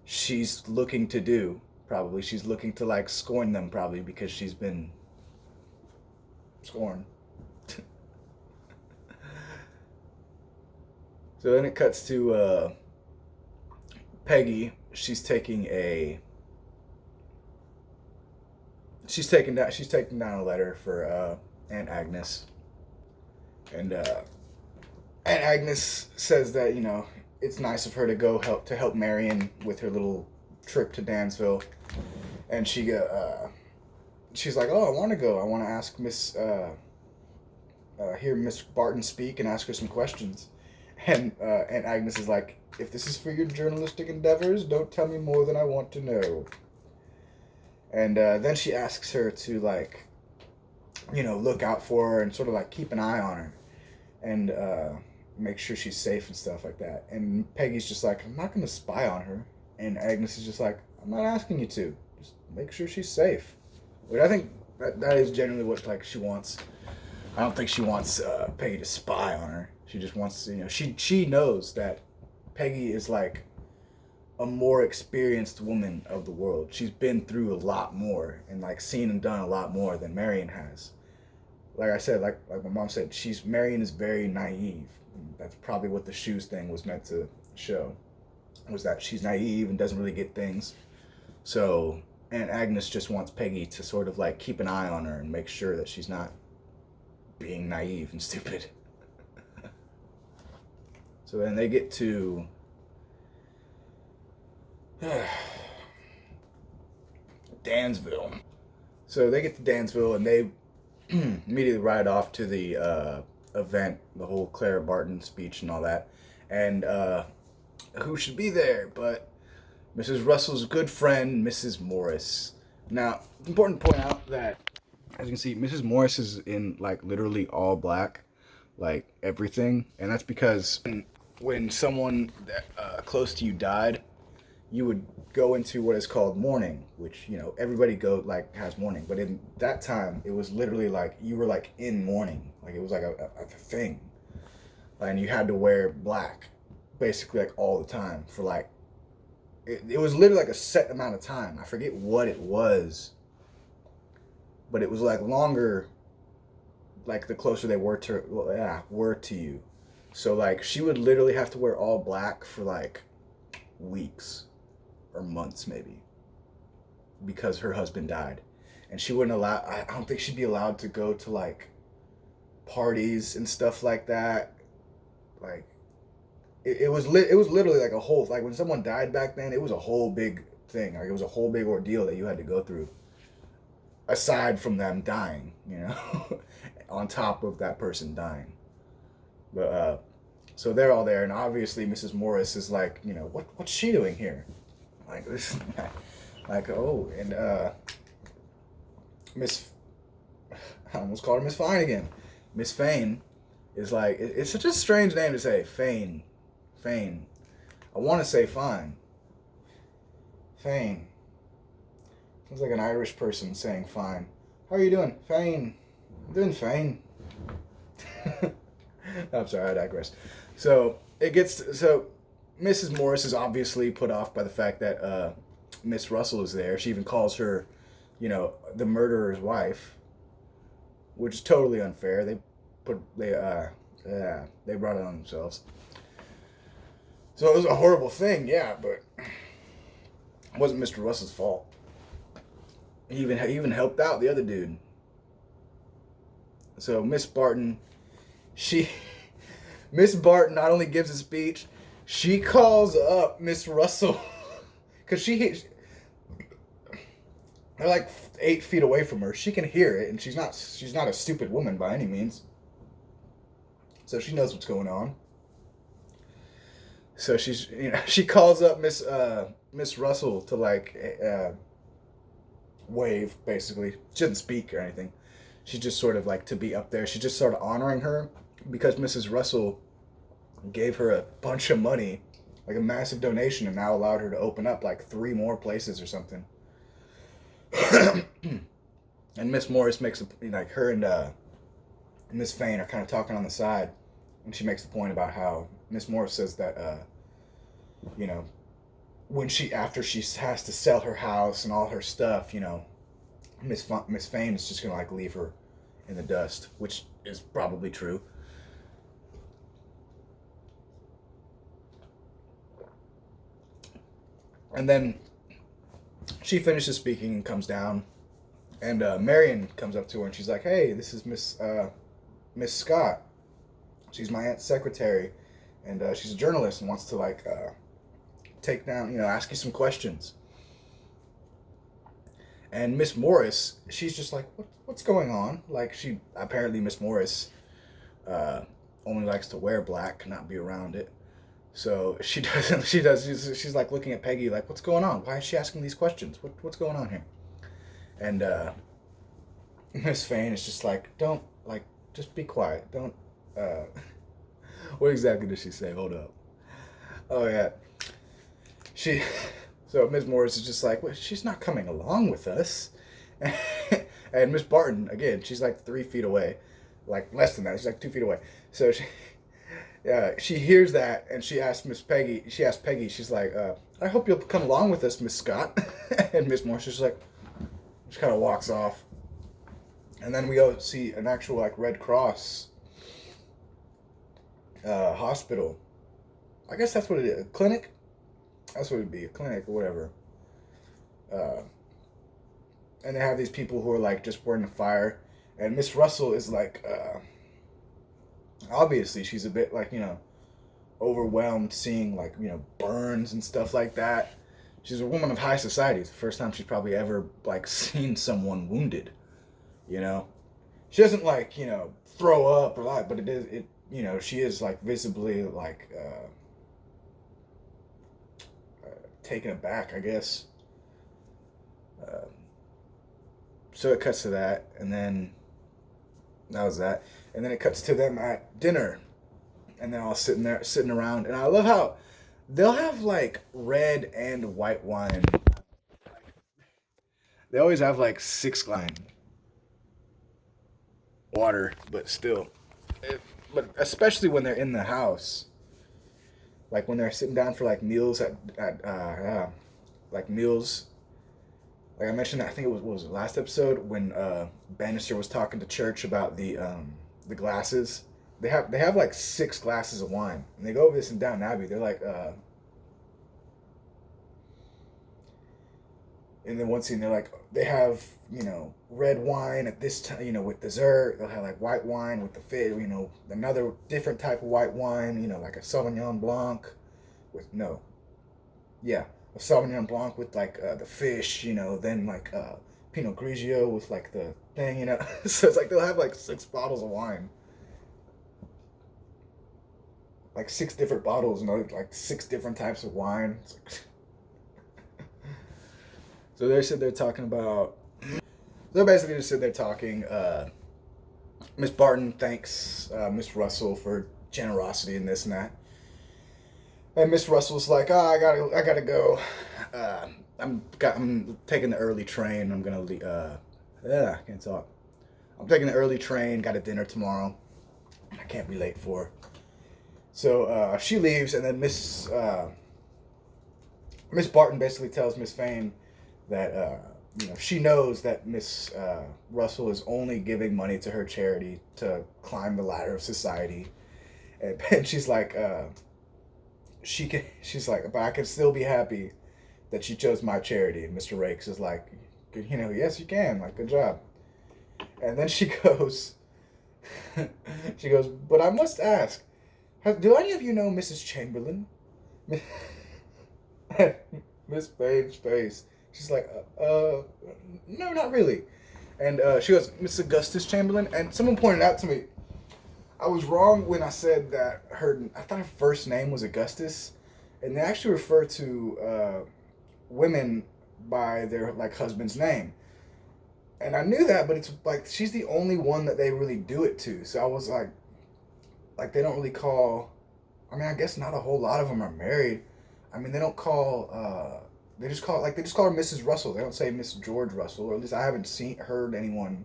she's looking to do. Probably she's looking to like scorn them, probably because she's been scorned. So then it cuts to Peggy. She's taking down a letter for Aunt Agnes, and Aunt Agnes says that it's nice of her to go help Marian with her little trip to Dansville, and she's like, oh, I want to go. I want to ask hear Miss Barton speak and ask her some questions, and Aunt Agnes is like, if this is for your journalistic endeavors, don't tell me more than I want to know. And then she asks her to like, look out for her and sort of like keep an eye on her, and make sure she's safe and stuff like that. And Peggy's just like, I'm not going to spy on her. And Agnes is just like, I'm not asking you to. Just make sure she's safe. Which I think that is generally what like she wants. I don't think she wants Peggy to spy on her. She just wants to, she knows that Peggy is like a more experienced woman of the world. She's been through a lot more and like seen and done a lot more than Marian has. Like I said, like my mom said, Marian is very naive. That's probably what the shoes thing was meant to show, was that she's naive and doesn't really get things. So Aunt Agnes just wants Peggy to sort of like keep an eye on her and make sure that she's not being naive and stupid. So then they get to Dansville. So they get to Dansville and they immediately ride off to the event, the whole Clara Barton speech and all that. And who should be there but Mrs. Russell's good friend, Mrs. Morris. Now, it's important to point out that, as you can see, Mrs. Morris is in like literally all black, like everything. And that's because when someone close to you died, you would go into what is called mourning, which everybody has mourning, but in that time it was literally like you were like in mourning, like it was like a thing, and you had to wear black basically like all the time for like it was literally like a set amount of time. I forget what it was, but it was like longer, like the closer they were to you. So like she would literally have to wear all black for like weeks or months maybe, because her husband died, and she wouldn't allow. I don't think she'd be allowed to go to like parties and stuff like that. Like it was literally like a whole, like when someone died back then, it was a whole big thing. Like it was a whole big ordeal that you had to go through, aside from them dying, on top of that person dying. But so they're all there, and obviously Mrs. Morris is like, what's she doing here? Like this, like, oh, and I almost called her Miss Fine again. Miss Fane is like, it's such a strange name to say. Fane. I want to say Fine. Fane. Sounds like an Irish person saying fine. How are you doing? Fine. I'm doing fine. I'm sorry, I digress. So Mrs. Morris is obviously put off by the fact that Miss Russell is there. She even calls her, the murderer's wife, which is totally unfair. They brought it on themselves. So it was a horrible thing, yeah, but it wasn't Mr. Russell's fault. He even helped out the other dude. So Miss Barton not only gives a speech, she calls up Miss Russell because they're like 8 feet away from her. She can hear it, and she's not a stupid woman by any means. So she knows what's going on. So she calls up Miss Russell to like wave, basically. She doesn't speak or anything. She just sort of like to be up there. She's just sort of honoring her because Mrs. Russell gave her a bunch of money, like a massive donation, and now allowed her to open up like 3 more places or something. And Miss Morris makes like her and Miss Fane are kind of talking on the side, and she makes the point about how Miss Morris says that you know, after she has to sell her house and all her stuff, Miss Fane is just gonna like leave her in the dust, which is probably true. And then she finishes speaking and comes down, and Marian comes up to her and she's like, "Hey, this is Miss Scott. She's my aunt's secretary, and she's a journalist and wants to like take down, ask you some questions." And Miss Morris, she's just like, what's going on? Like, Miss Morris uh, only likes to wear black, not be around it. So she doesn't. She's like looking at Peggy, like, what's going on? Why is she asking these questions? What's going on here? And Miss Fane is just like, don't like, just be quiet. Don't. Uh, what exactly did she say? Hold up. Oh yeah, she. So Miss Morris is just like, well, she's not coming along with us. And Miss Barton, again, she's like 3 feet away, like less than that. She's like 2 feet away. So she hears that and she asks Peggy, she's like, I hope you'll come along with us, Miss Scott. And Miss Morris is like, just kind of walks off. And then we go see an actual like Red Cross hospital. I guess that's what it is. A clinic? That's what it'd be, a clinic or whatever. And they have these people who are like just burning the fire. And Miss Russell is like, obviously she's a bit like, overwhelmed seeing like, burns and stuff like that. She's a woman of high society. It's the first time she's probably ever like seen someone wounded, She doesn't like, throw up or like, but she is like visibly like, taken aback, I guess. So it cuts to that, and then that was that, and then it cuts to them at dinner, and they're all sitting around, and I love how they'll have like red and white wine. They always have like 6 water, but still, but especially when they're in the house. Like when they're sitting down for like meals like meals. Like I mentioned, I think it was what was it, last episode when Bannister was talking to Church about the glasses. They have like 6 glasses of wine, and they go over this in Downton Abbey. They're like, and then one scene they're like, they have red wine at this time, with dessert. They'll have like white wine with the fish, another different type of white wine, like a Sauvignon Blanc with a Sauvignon Blanc with like the fish, then like Pinot Grigio with like the thing, So it's like they'll have like 6 bottles of wine, like 6 different bottles, like 6 different types of wine. So they're talking about. They're basically just sitting there talking. Miss Barton thanks Miss Russell for generosity and this and that. And Miss Russell's like, "Oh, I gotta go. I'm taking the early train. I'm gonna leave. I can't talk. I'm taking the early train. Got a dinner tomorrow. I can't be late for." So she leaves, and then Miss Barton basically tells Miss Fane that she knows that Miss Russell is only giving money to her charity to climb the ladder of society, and she's like, she's like, but I can still be happy that she chose my charity. And Mr. Rakes is like, yes, you can. Like, good job. And then she goes, but I must ask, do any of you know Mrs. Chamberlain? Miss Fane's face. She's like, no, not really. And she goes, Miss Augustus Chamberlain. And someone pointed out to me, I was wrong when I said that I thought her first name was Augustus. And they actually refer to women by their like husband's name. And I knew that, but it's like she's the only one that they really do it to. So I was like they don't really call. I mean, I guess not a whole lot of them are married. I mean, they don't call. They just call her Mrs. Russell. They don't say Miss George Russell, or at least I haven't heard anyone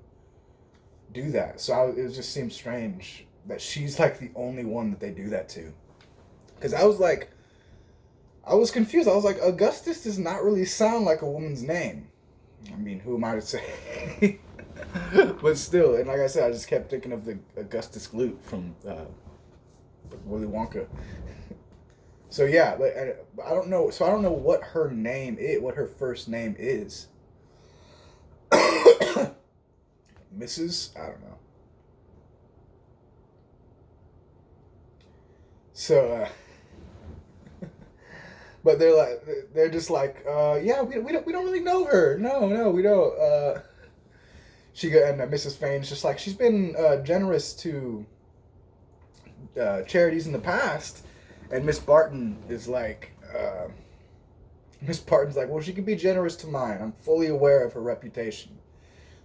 do that. So it just seems strange that she's like the only one that they do that to. Because I was like, I was confused. I was like, Augustus does not really sound like a woman's name. I mean, who am I to say? But still, and like I said, I just kept thinking of the Augustus Gloop from Willy Wonka. So yeah, but I don't know. So I don't know what her name is, what her first name is. Mrs. I don't know. So, but they're just like, yeah, we don't really know her. No, we don't. And Mrs. Fane's just like, she's been generous to charities in the past, and Miss Barton's like, well, she could be generous to mine. I'm fully aware of her reputation.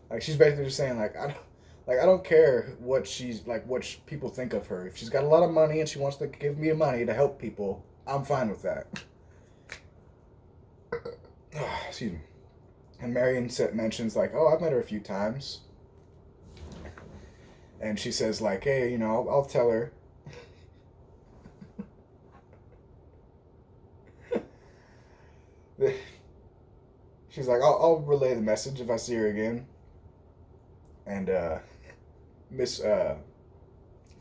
Like, she's basically just saying, like, I don't care what people think of her. If she's got a lot of money and she wants to give me money to help people, I'm fine with that. Excuse me. And Marian mentions, like, oh, I've met her a few times. And she says, like, hey, I'll tell her. She's like, I'll relay the message if I see her again. And Miss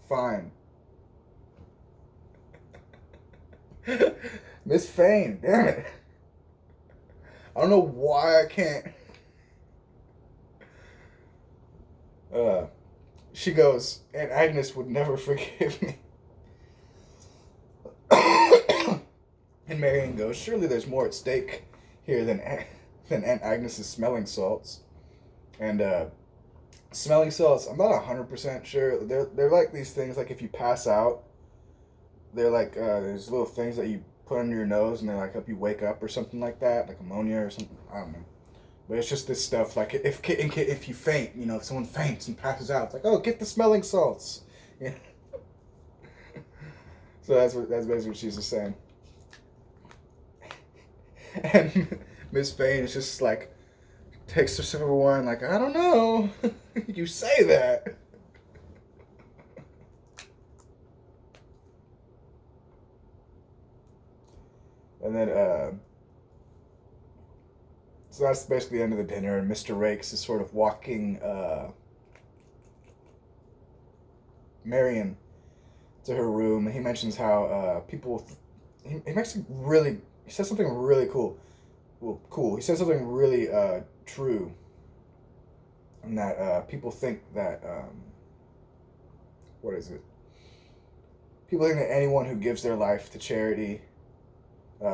Fine. Miss Fane, damn it. I don't know why I can't. She goes, and Agnes would never forgive me. And Marian goes, surely there's more at stake here than Aunt Agnes's smelling salts. And smelling salts, I'm not 100% sure. They're like these things, like if you pass out, they're like there's little things that you put under your nose and they like help you wake up or something like that, like ammonia or something. I don't know. But it's just this stuff, like if you faint, if someone faints and passes out, it's like, oh, get the smelling salts. Yeah. So that's basically what she's just saying. And Miss Fane is just like, takes a sip of wine, like, I don't know. You say that. And then, so that's basically the end of the dinner, and Mr. Rakes is sort of walking Marian to her room, and he mentions how he says something really cool. Well, cool. He says something really true, and that people think that, what is it? People think that anyone who gives their life to charity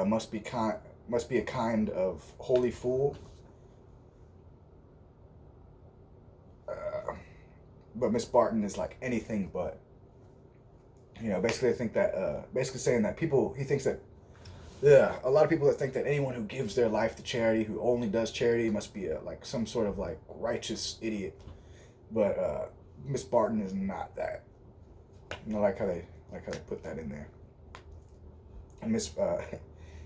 must be a kind of holy fool. But Miss Barton is like anything but. Basically I think that, basically saying that he thinks that, a lot of people that think that anyone who gives their life to charity, who only does charity, must be like some sort of like righteous idiot. But Miss Barton is not that. I like how they put that in there. And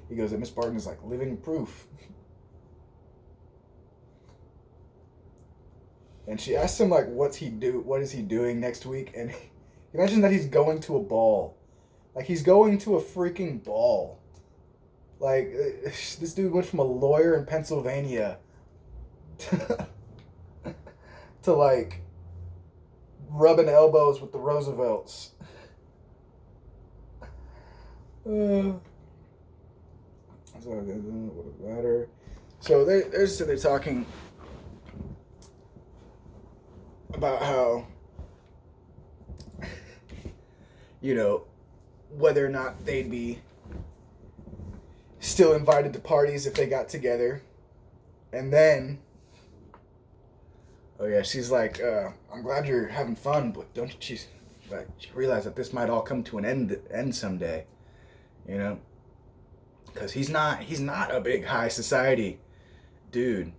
he goes that Miss Barton is like living proof. And she asks him like, what is he doing next week? And he mentions that he's going to a ball. Like, he's going to a freaking ball. Like, this dude went from a lawyer in Pennsylvania to like rubbing elbows with the Roosevelts. So they're talking about how, whether or not they'd be still invited to parties if they got together. And then, oh yeah, she's like, I'm glad you're having fun, but don't you realize that this might all come to an end someday, because he's not a big high society dude.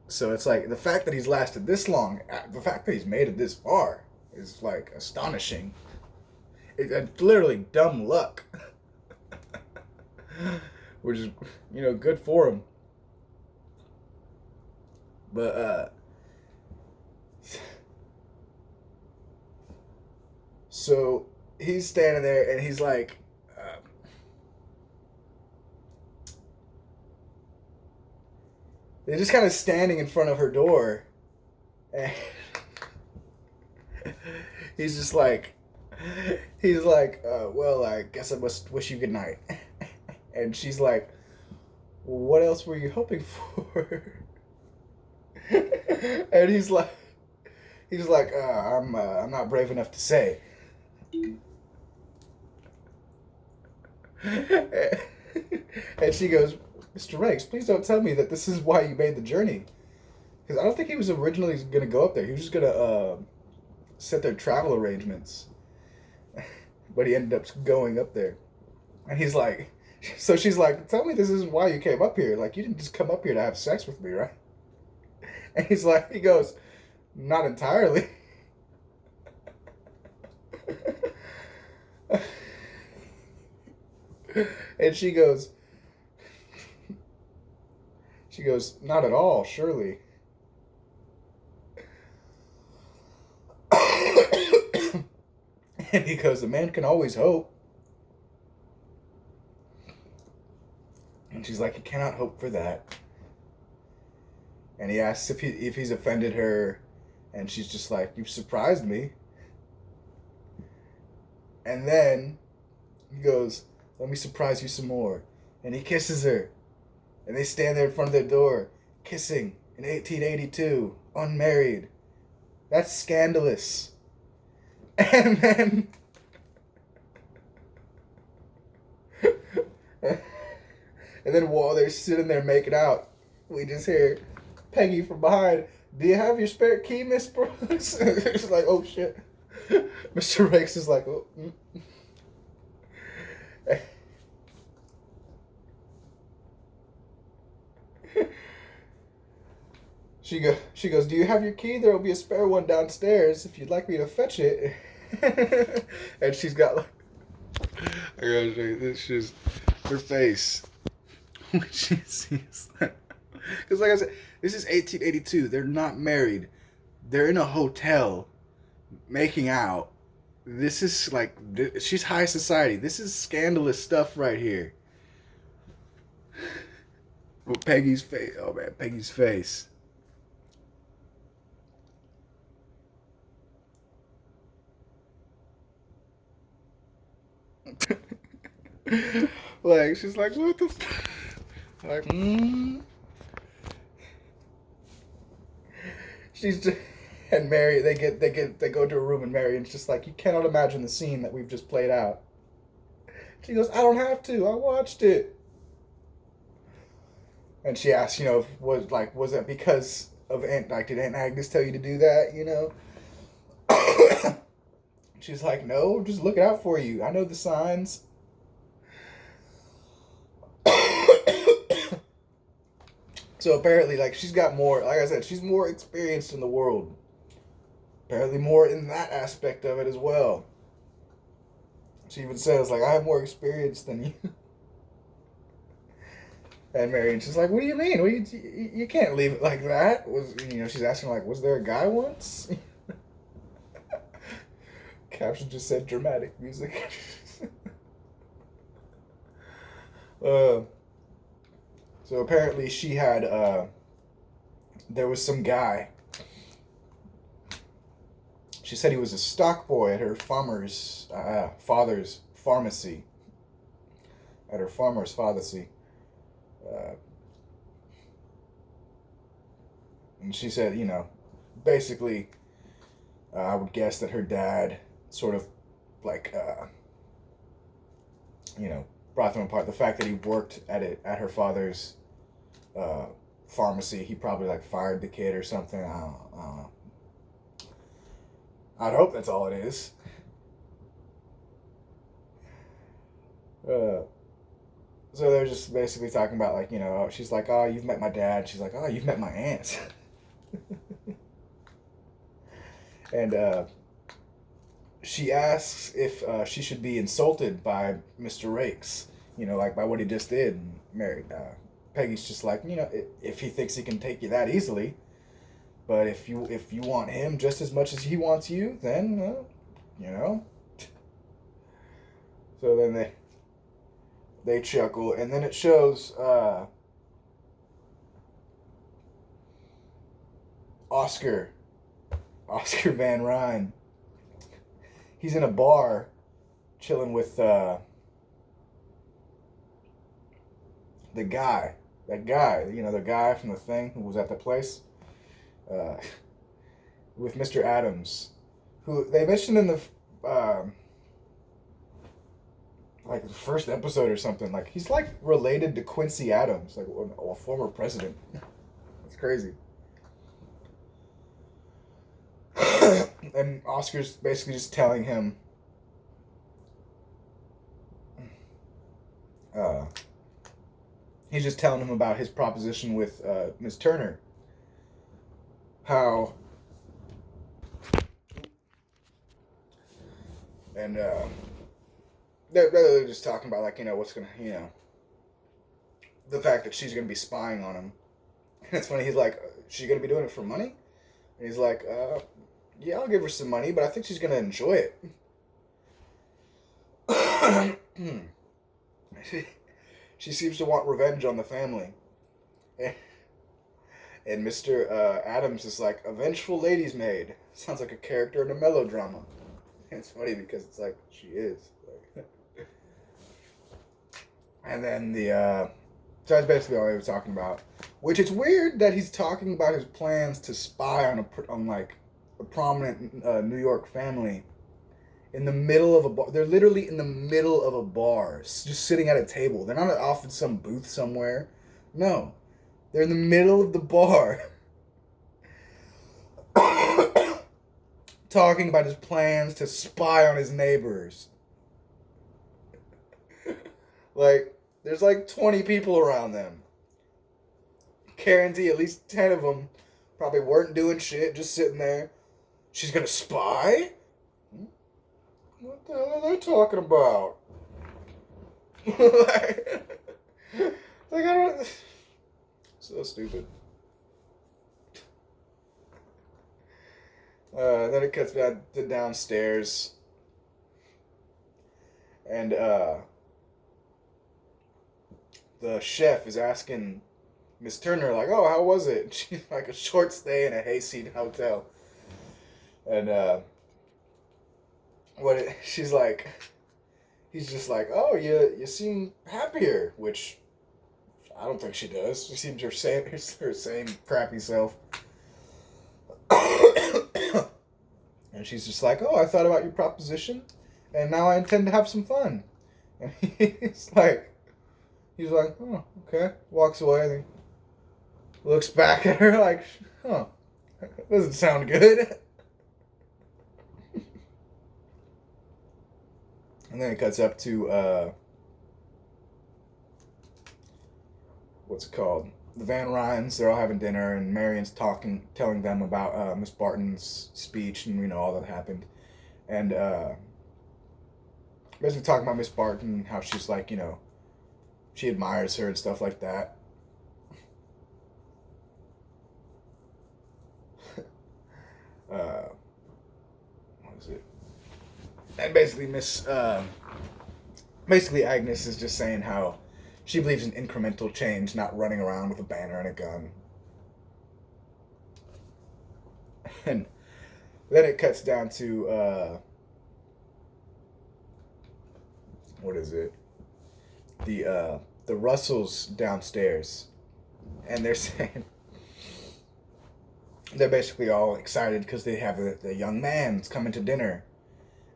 So it's like, the fact that he's lasted this long, the fact that he's made it this far is like astonishing. It's literally dumb luck. Which is, good for him. But, so he's standing there and he's like, they're just kind of standing in front of her door, and he's just like, well, I guess I must wish you good night. And she's like, well, what else were you hoping for? And he's like, I'm not brave enough to say. And she goes, Mr. Rakes, please don't tell me that this is why you made the journey. Because I don't think he was originally going to go up there. He was just going to set their travel arrangements. But he ended up going up there. And he's like, so she's like, tell me this isn't why you came up here. Like, you didn't just come up here to have sex with me, right? And he goes, not entirely. And she goes, not at all, surely. And he goes, a man can always hope. And she's like, you cannot hope for that. And he asks if he's offended her, and she's just like, you've surprised me. And then he goes, let me surprise you some more. And he kisses her. And they stand there in front of their door, kissing in 1882, unmarried. That's scandalous. And then while they're sitting there making out, we just hear Peggy from behind, do you have your spare key, Miss Brooks? It's like, oh shit. Mr. Rakes is like, oh. She goes, do you have your key? There will be a spare one downstairs if you'd like me to fetch it. And she's got like, I gotta show you, this just, her face when she sees that. Because like I said, this is 1882. They're not married. They're in a hotel making out. This is like, she's high society. This is scandalous stuff right here. With Peggy's face. Oh man, Peggy's face. Like, she's like, what the like, She's just, and Mary, they go to a room, and Marian's just like, you cannot imagine the scene that we've just played out. She goes, I don't have to, I watched it. And she asks, was that because of did Aunt Agnes tell you to do that, She's like, no, just looking out for you. I know the signs. So apparently, she's got more, like I said, she's more experienced in the world. Apparently more in that aspect of it as well. She even says, I have more experience than you. And Marian, she's like, what do you mean? You can't leave it like that. She's asking, was there a guy once? Caption just said dramatic music. So apparently she had, there was some guy. She said he was a stock boy at her father's pharmacy. At her farmer's pharmacy. And she said, basically, I would guess that her dad sort of, brought them apart. The fact that he worked at her father's pharmacy, he probably fired the kid or something. I don't know. I'd hope that's all it is. So they're just basically talking about she's like, oh, you've met my dad. She's like, oh, you've met my aunt. And she asks if she should be insulted by Mr. Rakes, by what he just did. And Peggy's just like, if he thinks he can take you that easily, but if you want him just as much as he wants you, then, So then they chuckle, and then it shows Oscar Van Ryn. He's in a bar chilling with the guy. That guy, the guy from the thing who was at the place. With Mr. Adams, who they mentioned in the like the first episode or something. Like, he's like related to Quincy Adams, like a former president. It's crazy. And Oscar's basically just telling him he's just telling him about his proposition with Miss Turner. How and they're just talking about, like, what's gonna, the fact that she's gonna be spying on him. And it's funny, he's like, she's gonna be doing it for money? And he's like, yeah, I'll give her some money, but I think she's gonna enjoy it. She seems to want revenge on the family. And Mr. Adams is like, a vengeful lady's maid. Sounds like a character in a melodrama. And it's funny because it's like, she is. And then so that's basically all he was talking about. Which, it's weird that he's talking about his plans to spy on like a prominent New York family in the middle of a bar. They're literally in the middle of a bar, just sitting at a table. They're not off in some booth somewhere. No, they're in the middle of the bar, talking about his plans to spy on his neighbors. Like, there's like 20 people around them. Guarantee at least 10 of them probably weren't doing shit, just sitting there. She's gonna spy? What the hell are they talking about? like, I don't... So stupid. Then it cuts back to downstairs. And, the chef is asking Miss Turner, like, oh, how was it? And she's like, a short stay in a hayseed hotel. And, she's like, he's just like, oh, you seem happier, which I don't think she does. She seems her same crappy self. And she's just like, oh, I thought about your proposition, and now I intend to have some fun. And he's like, oh, okay. Walks away, and he looks back at her like, huh, that doesn't sound good. And then it cuts up to, what's it called? The Van Ryns. They're all having dinner, and Marian's telling them about Miss Barton's speech and, all that happened. And basically talking about Miss Barton, how she's like, she admires her and stuff like that. What is it? And basically Agnes is just saying how she believes in incremental change, not running around with a banner and a gun. And then it cuts down to, what is it? The Russells downstairs. And they're saying, they're basically all excited because they have the young man's coming to dinner.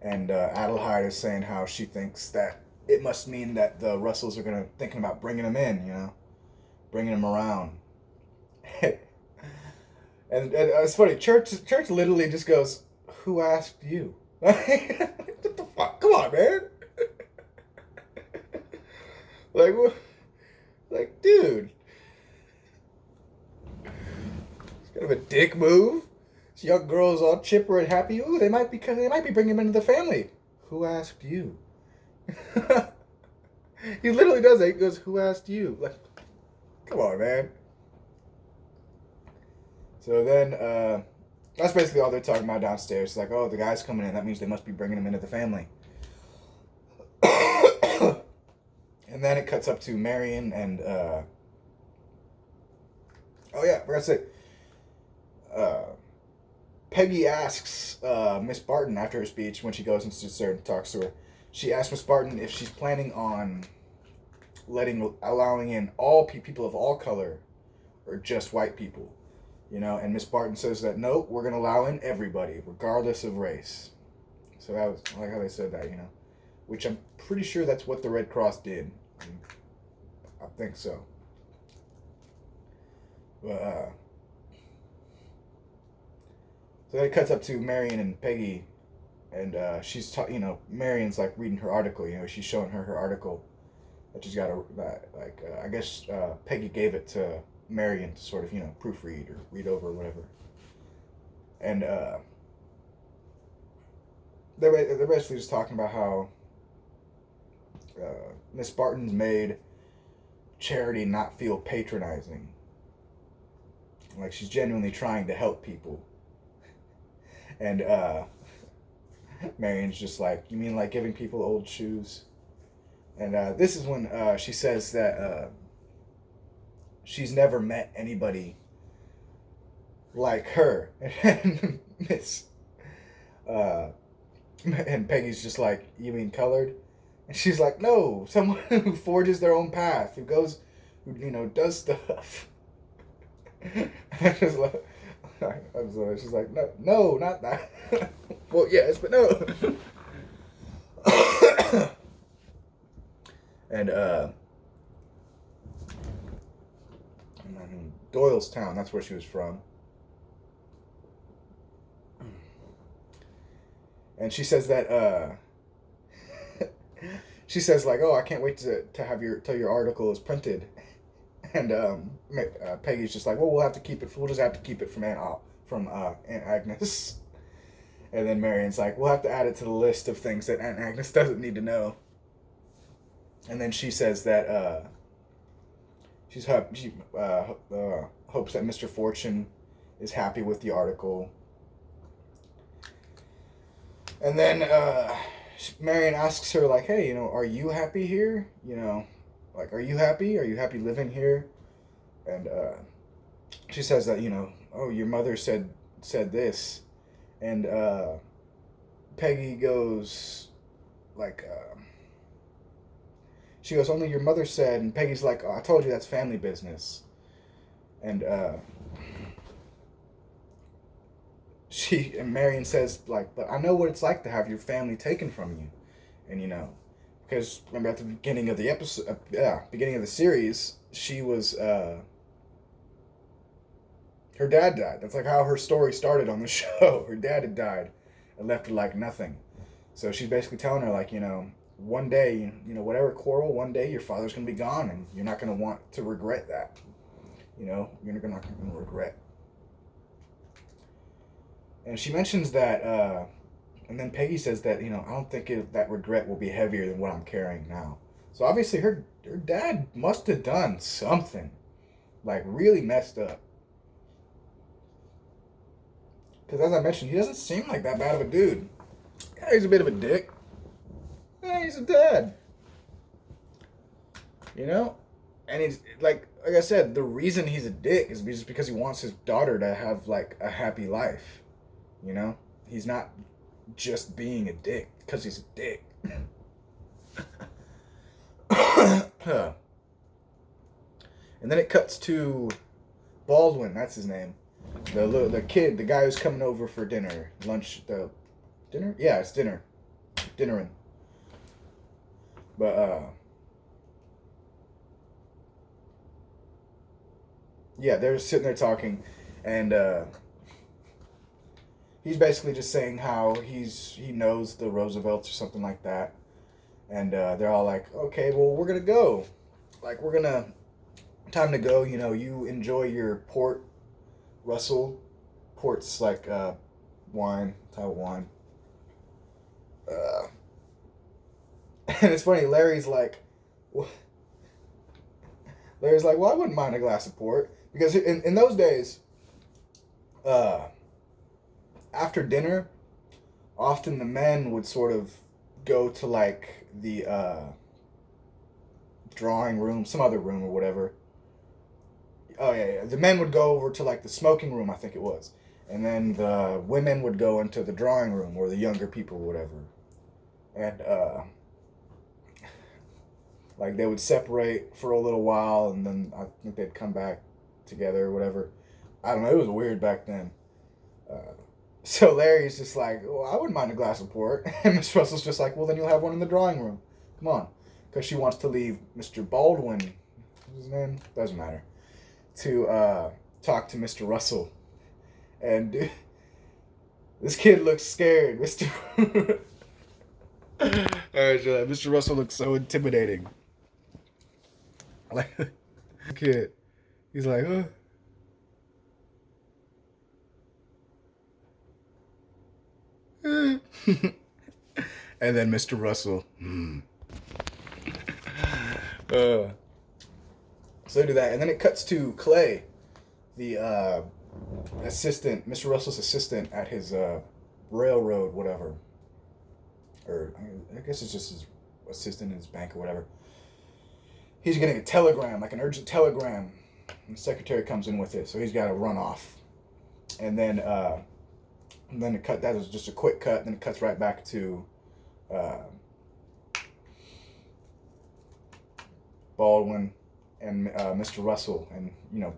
And Adelheid is saying how she thinks that it must mean that the Russells are thinking about bringing him in, bringing him around. and it's funny, Church literally just goes, who asked you? What the fuck? Come on, man. Like, dude. It's kind of a dick move. This young girl's all chipper and happy. Ooh, they might be bringing him into the family. Who asked you? He literally does that. He goes, who asked you? Like, come on, man. So then, that's basically all they're talking about downstairs. It's like, oh, the guy's coming in. That means they must be bringing him into the family. And then it cuts up to Marian and, oh yeah, I forgot to say, Peggy asks Miss Barton after her speech, when she goes and sits there and talks to her, she asks Miss Barton if she's planning on allowing in all people of all color or just white people, and Miss Barton says that no, we're going to allow in everybody regardless of race. So that was, I like how they said that, which I'm pretty sure that's what the Red Cross did. I think so. But so then it cuts up to Marian and Peggy, and she's Marian's like reading her article. She's showing her article that she's got I guess Peggy gave it to Marian to sort of proofread or read over or whatever. And they're basically just talking about how Miss Barton's made Charity not feel patronizing. Like she's genuinely trying to help people. And Marian's just like, you mean like giving people old shoes? And this is when she says that she's never met anybody like her. And and Peggy's just like, you mean colored? And she's like, no, someone who forges their own path, who goes, who does stuff. I just like, she's like, no, not that. Well, yes, but no. And Doylestown, that's where she was from. And she says that she says like, oh, I can't wait to have till your article is printed. And Peggy's just like, well, we'll just have to keep it from Aunt Agnes. And then Marian's like, we'll have to add it to the list of things that Aunt Agnes doesn't need to know. And then she says that she hopes that Mr. Fortune is happy with the article. And then Marian asks her like, hey, are you happy here? Like, are you happy? Are you happy living here? And she says that, oh, your mother said this. And Peggy goes, like, she goes, only your mother said. And Peggy's like, oh, I told you that's family business. And Marian says, like, but I know what it's like to have your family taken from you. And, because remember at the beginning of the episode, beginning of the series, she was, her dad died. That's like how her story started on the show. Her dad had died and left her like nothing. So she's basically telling her like, one day, whatever quarrel, one day your father's going to be gone and you're not going to want to regret that. You're not going to regret. And she mentions that, and then Peggy says that, I don't think that regret will be heavier than what I'm carrying now. So obviously her dad must have done something, like really messed up. Because as I mentioned, he doesn't seem like that bad of a dude. Yeah, he's a bit of a dick. Yeah, he's a dad. And he's like I said, the reason he's a dick is just because he wants his daughter to have like a happy life. He's not just being a dick because he's a dick. And then it cuts to Baldwin, that's his name. The kid, the guy who's coming over for dinner. Dinner? Yeah, it's dinner. Dinnering. But, yeah, they're sitting there talking, and, he's basically just saying how he knows the Roosevelts or something like that. And, they're all like, okay, well, we're gonna go. Like, time to go, you enjoy your port, Russell. Port's like, wine, type of wine. And it's funny, Larry's like, well, I wouldn't mind a glass of port. Because in those days, after dinner, often the men would sort of go to like the drawing room, some other room or whatever. Oh yeah. The men would go over to like the smoking room, I think it was. And then the women would go into the drawing room, or the younger people, whatever. And, like, they would separate for a little while, and then I think they'd come back together or whatever. I don't know, it was weird back then. So Larry's just like, well, I wouldn't mind a glass of port. And Miss Russell's just like, well, then you'll have one in the drawing room. Come on. Because she wants to leave Mr. Baldwin, what's his name? Doesn't matter. To talk to Mr. Russell. And this kid looks scared. Mr. Russell looks so intimidating. Like, kid. He's like, huh? And then Mr. Russell. So they do that, and then it cuts to Clay, the assistant, Mr. Russell's assistant at his railroad, whatever. Or I guess it's just his assistant in his bank or whatever. He's getting a telegram, like an urgent telegram. And the secretary comes in with it, so he's got to run off. And then it cut. That was just a quick cut. And then it cuts right back to Baldwin and Mr. Russell, and I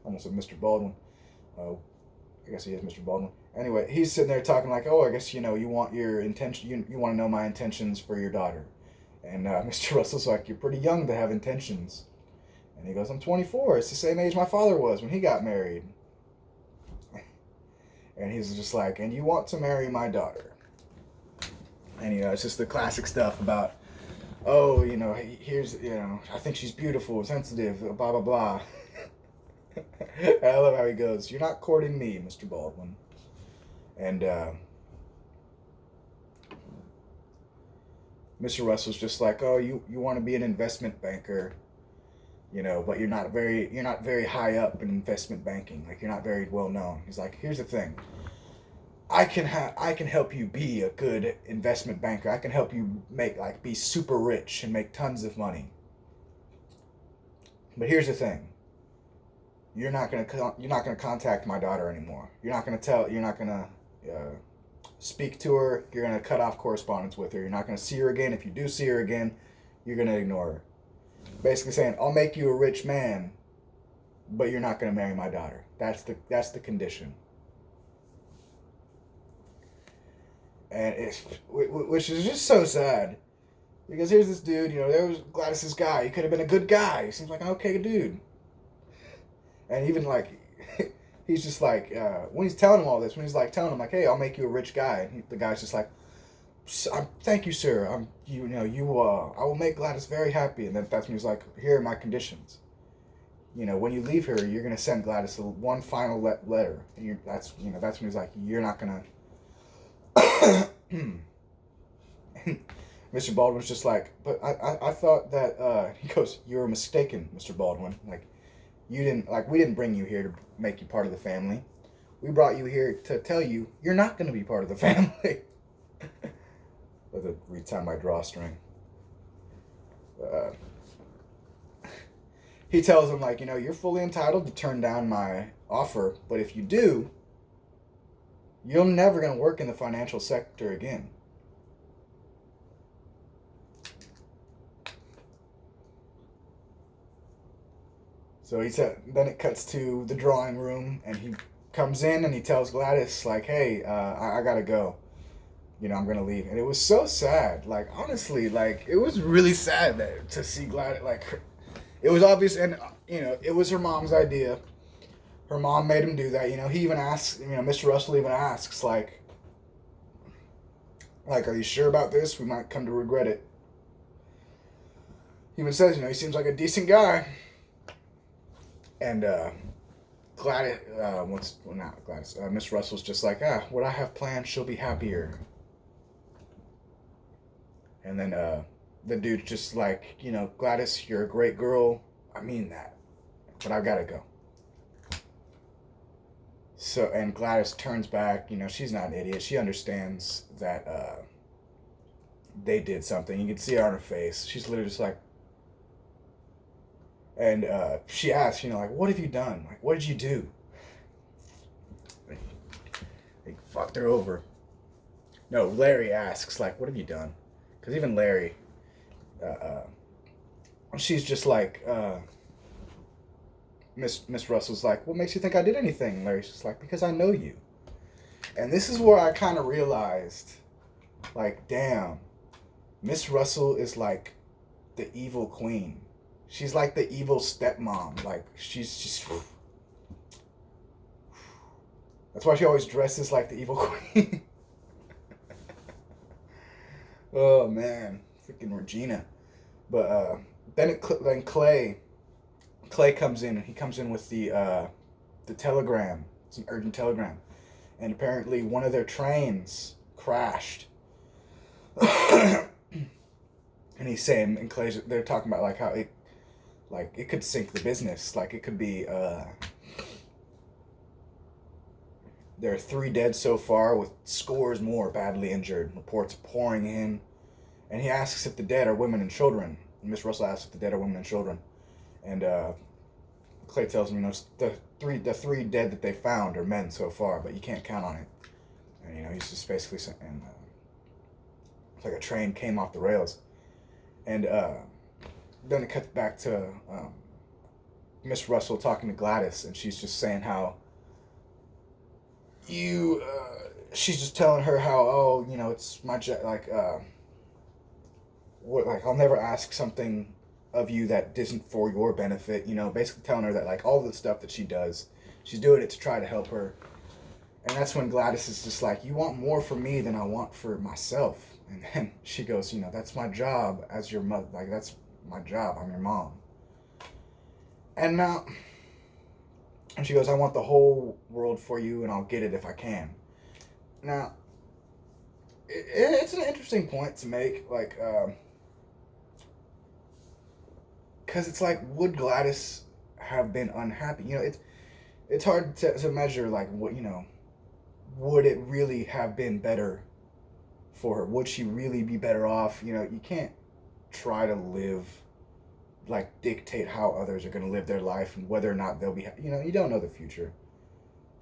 almost said Mr. Baldwin. I guess he is Mr. Baldwin. Anyway, he's sitting there talking like, oh, I guess you want your intention. You want to know my intentions for your daughter, and Mr. Russell's like, you're pretty young to have intentions, and he goes, I'm 24. It's the same age my father was when he got married. And he's just like, and you want to marry my daughter. And, it's just the classic stuff about, oh, here's, I think she's beautiful, sensitive, blah, blah, blah. I love how he goes, you're not courting me, Mr. Baldwin. And Mr. Russell's just like, oh, you want to be an investment banker, but you're not very high up in investment banking. Like, you're not very well known. He's like, here's the thing. I can help you be a good investment banker. I can help you be super rich and make tons of money. But here's the thing. You're not gonna contact my daughter anymore. You're not gonna speak to her. You're gonna cut off correspondence with her. You're not gonna see her again. If you do see her again, you're gonna ignore her. Basically saying, I'll make you a rich man, but you're not gonna marry my daughter. That's the condition. And which is just so sad, because here's this dude. There was Gladys's guy. He could have been a good guy. He seems like an okay dude. And even he's just like, when he's telling him all this, when he's like telling him like, hey, I'll make you a rich guy. The guy's just like, thank you, sir. I will make Gladys very happy. And then that's when he's like, here are my conditions. When you leave her, you're gonna send Gladys one final letter. And that's when he's like, you're not gonna. Mr. Baldwin's just like, but I thought that he goes, you're mistaken, Mr. Baldwin. Like, we didn't bring you here to make you part of the family. We brought you here to tell you you're not going to be part of the family. With a retie my drawstring. He tells him like, you're fully entitled to turn down my offer, but if you do, you're never going to work in the financial sector again. So then it cuts to the drawing room, and he comes in and he tells Gladys, like, hey, I gotta go. I'm gonna leave. And it was so sad. Like, honestly, it was really sad to see Gladys, it was obvious, and, it was her mom's idea. Her mom made him do that. He even asks, Mr. Russell even asks, like, are you sure about this? We might come to regret it. He even says, he seems like a decent guy. And Gladys, not Gladys, Miss Russell's just like, what I have planned, she'll be happier. And then the dude's just like, Gladys, you're a great girl. I mean that. But I've got to go. So, and Gladys turns back, she's not an idiot. She understands that they did something. You can see it on her face. She's literally just like, and she asks, what have you done? Like, what did you do? fucked her over. No, Larry asks, like, what have you done? Because even Larry, she's just like, Miss Russell's like, what makes you think I did anything? Larry's just like, because I know you. And this is where I kind of realized, like, damn, Miss Russell is like the evil queen. She's like the evil stepmom. Like, she's just... That's why she always dresses like the evil queen. Oh, man. Freaking Regina. But then Clay comes in, and he comes in with the telegram. It's an urgent telegram. And apparently one of their trains crashed. And he's saying, and Clay's, they're talking about like how it could sink the business. Like, it could be, there are 3 dead so far, with scores more badly injured. Reports pouring in. And he asks if the dead are women and children. And Miss Russell asks if the dead are women and children. And Clay tells him, the three dead that they found are men so far, but you can't count on it. And, he's just basically saying, it's like a train came off the rails. And then it cuts back to Miss Russell talking to Gladys, and she's just saying how she's just telling her how, it's my job, like, I'll never ask something of you that isn't for your benefit, basically telling her that, like, all the stuff that she does, she's doing it to try to help her. And that's when Gladys is just like, you want more for me than I want for myself. And then she goes, that's my job as your mother, like, that's my job, I'm your mom. And now, and she goes, I want the whole world for you, and I'll get it if I can. Now, it's an interesting point to make, like, because it's like, would Gladys have been unhappy? It's hard to measure, like, what, would it really have been better for her? Would she really be better off? You can't try to live, like, dictate how others are going to live their life and whether or not they'll be, you don't know the future.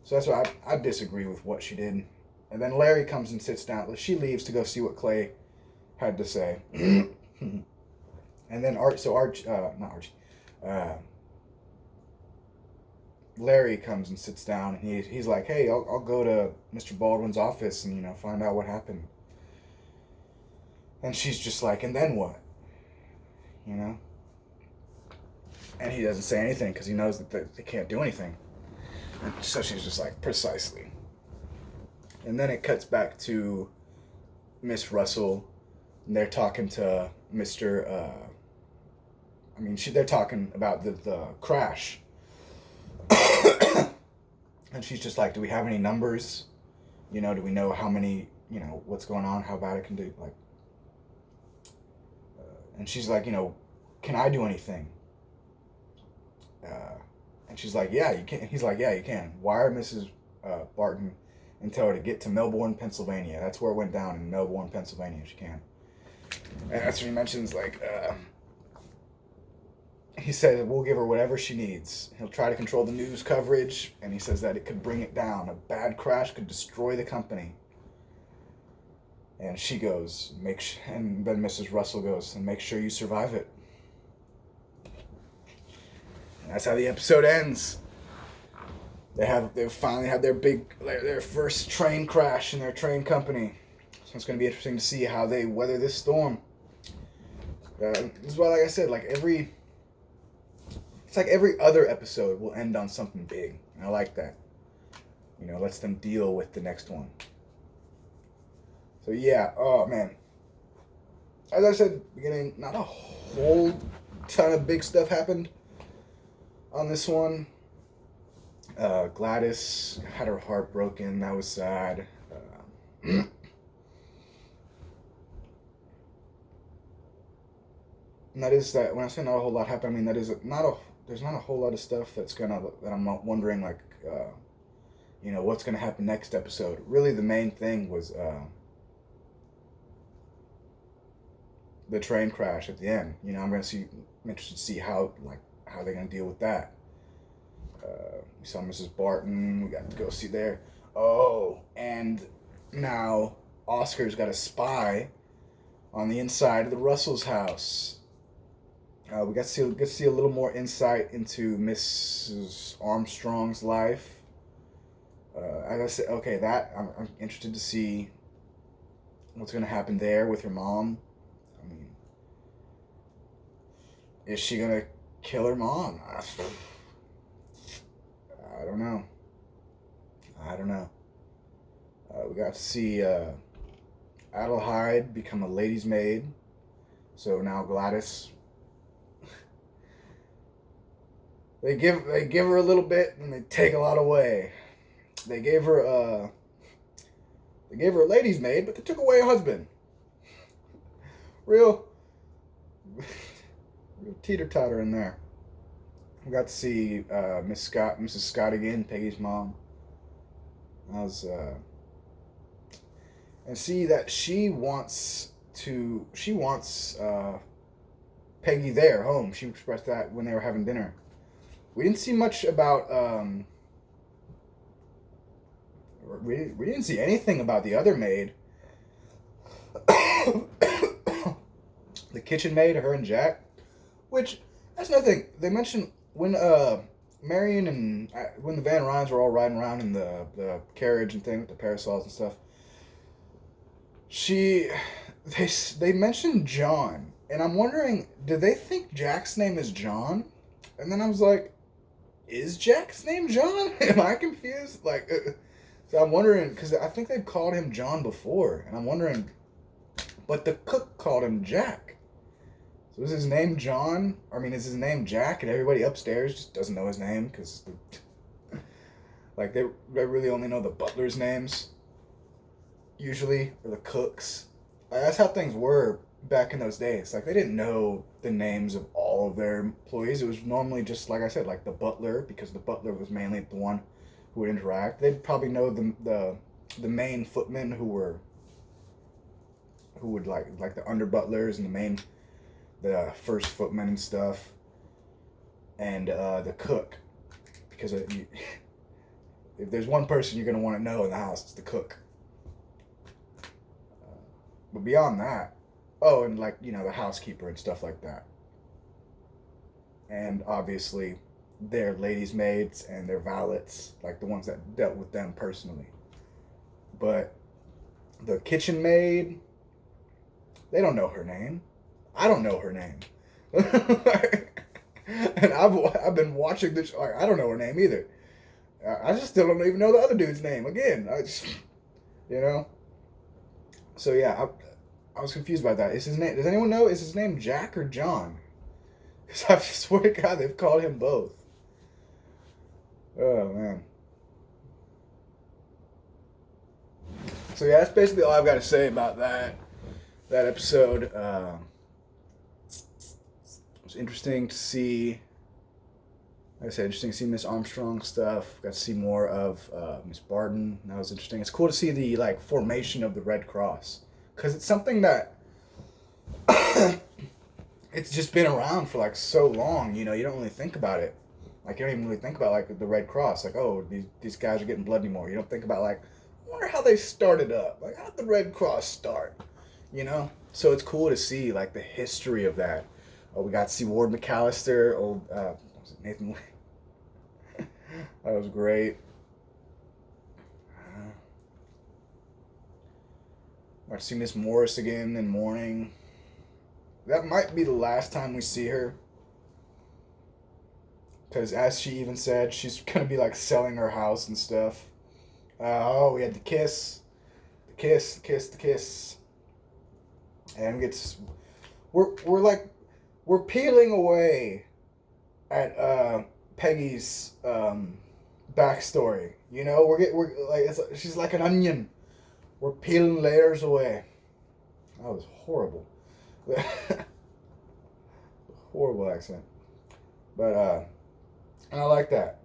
So that's why I disagree with what she did. And then Larry comes and sits down. She leaves to go see what Clay had to say. And then Larry comes and sits down, and he's like, hey, I'll go to Mr. Baldwin's office and, find out what happened. And she's just like, and then what? And he doesn't say anything because he knows that they can't do anything. And so she's just like, precisely. And then it cuts back to Miss Russell, and they're talking to Mr. They're talking about the crash. And she's just like, do we have any numbers? Do we know how many, what's going on, how bad it can do? Like, and she's like, can I do anything? And she's like, yeah, you can. He's like, yeah, you can. Wire Mrs. Barton and tell her to get to Melbourne, Pennsylvania. That's where it went down, in Melbourne, Pennsylvania. She can. And that's when he mentions, like, he said we'll give her whatever she needs. He'll try to control the news coverage, and he says that it could bring it down. A bad crash could destroy the company. And she goes, and then Mrs. Russell goes, and make sure you survive it. And that's how the episode ends. They finally had their first train crash in their train company. So it's going to be interesting to see how they weather this storm. This is why, like I said, it's like every other episode will end on something big. And I like that. Lets them deal with the next one. So yeah, oh man. As I said at the beginning, not a whole ton of big stuff happened on this one. Gladys had her heart broken. That was sad. And that is that. When I say not a whole lot happened, I mean there's not a whole lot of stuff that I'm wondering, like, what's gonna happen next episode. Really, the main thing was the train crash at the end. I'm interested to see how they're gonna deal with that. We saw Mrs. Barton. We got to go see there. Oh, and now Oscar's got a spy on the inside of the Russell's house. We got to see a little more insight into Mrs. Armstrong's life. As I said, okay, I'm interested to see what's going to happen there with her mom. I mean, is she going to kill her mom? I don't know. We got to see Adelheid become a lady's maid. So now Gladys, they give her a little bit and they take a lot away. They gave her a lady's maid, but they took away a husband. Real teeter-totter in there. We got to see Mrs. Scott again, Peggy's mom. And see that she wants Peggy there home. She expressed that when they were having dinner. We didn't see much about we didn't see anything about the other maid. The kitchen maid, her and Jack, which that's nothing. They mentioned when Marian and when the Van Ryans were all riding around in the carriage and thing with the parasols and stuff. They mentioned John, and I'm wondering, do they think Jack's name is John? And then I was like, is Jack's name John? Am I confused? Like, so I'm wondering, because I think they've called him John before, and I'm wondering, but the cook called him Jack. So is his name John? I mean, is his name Jack, and everybody upstairs just doesn't know his name, because like they really only know the butlers' names, usually, or the cooks. Like, that's how things were back in those days. Like, they didn't know the names of all of their employees. It was normally just, like I said, like the butler, because the butler was mainly the one who would interact. They'd probably know the main footmen who would like the under butlers and the first footmen and stuff, and the cook, because if there's one person you're gonna want to know in the house, it's the cook. But beyond that, oh, and like, you know, the housekeeper and stuff like that. And obviously their ladies' maids and their valets, like the ones that dealt with them personally. But the kitchen maid, they don't know her name. I don't know her name. And I've been watching this, like, I don't know her name either. I just still don't even know the other dude's name. Again, you know? So yeah, I was confused by that. Is his name? Does anyone know? Is his name Jack or John? Because I swear to God, they've called him both. Oh man. So yeah, that's basically all I've got to say about that episode. It was interesting to see. Like I said, interesting to see Miss Armstrong stuff. Got to see more of Miss Barton. That was interesting. It's cool to see the formation of the Red Cross, because it's something that it's just been around for so long. You know, you don't really think about it. Like, you don't even really think about the Red Cross. Like, oh, these guys are getting blood anymore. You don't think about I wonder how they started up. Like, how did the Red Cross start? You know, so it's cool to see the history of that. Oh, we got to see Ward McAllister. Old was it Nathan? That was great. Got to see Miss Morris again in mourning. That might be the last time we see her. Because as she even said, she's going to be selling her house and stuff. We had the kiss. The kiss. And we're peeling away at Peggy's backstory. You know, she's like an onion. We're peeling layers away. That was horrible. Horrible accent. But and I like that.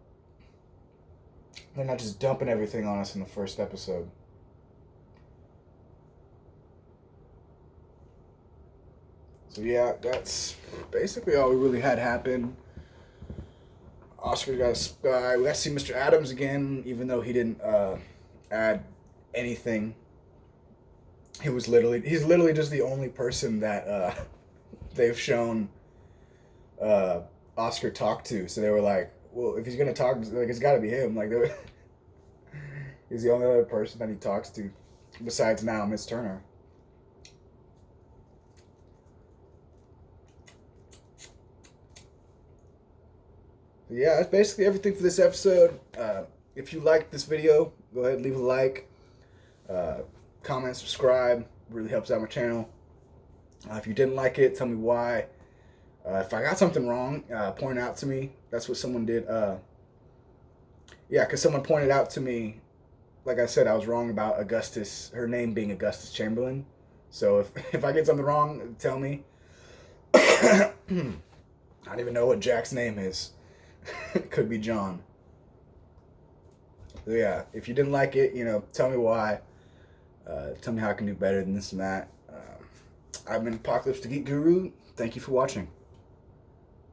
They're not just dumping everything on us in the first episode. So yeah, that's basically all we really had happen. Oscar got a spy. We got to see Mr. Adams again, even though he didn't add anything. He's literally just the only person that they've shown Oscar talk to. So they were like, well, if he's gonna talk, like it's got to be him. Like he's the only other person that he talks to, besides now Miss Turner. Yeah, that's basically everything for this episode. If you liked this video, go ahead and leave a like, comment, subscribe. It really helps out my channel. If you didn't like it, tell me why. If I got something wrong, point it out to me. That's what someone did. Yeah, because someone pointed out to me, like I said, I was wrong about Augustus, her name being Augustus Chamberlain. So if I get something wrong, tell me. I don't even know what Jack's name is. Could be John. So yeah, if you didn't like it, tell me why. Tell me how I can do better than this and that. I've been Apocalypse the Geek Guru. Thank you for watching.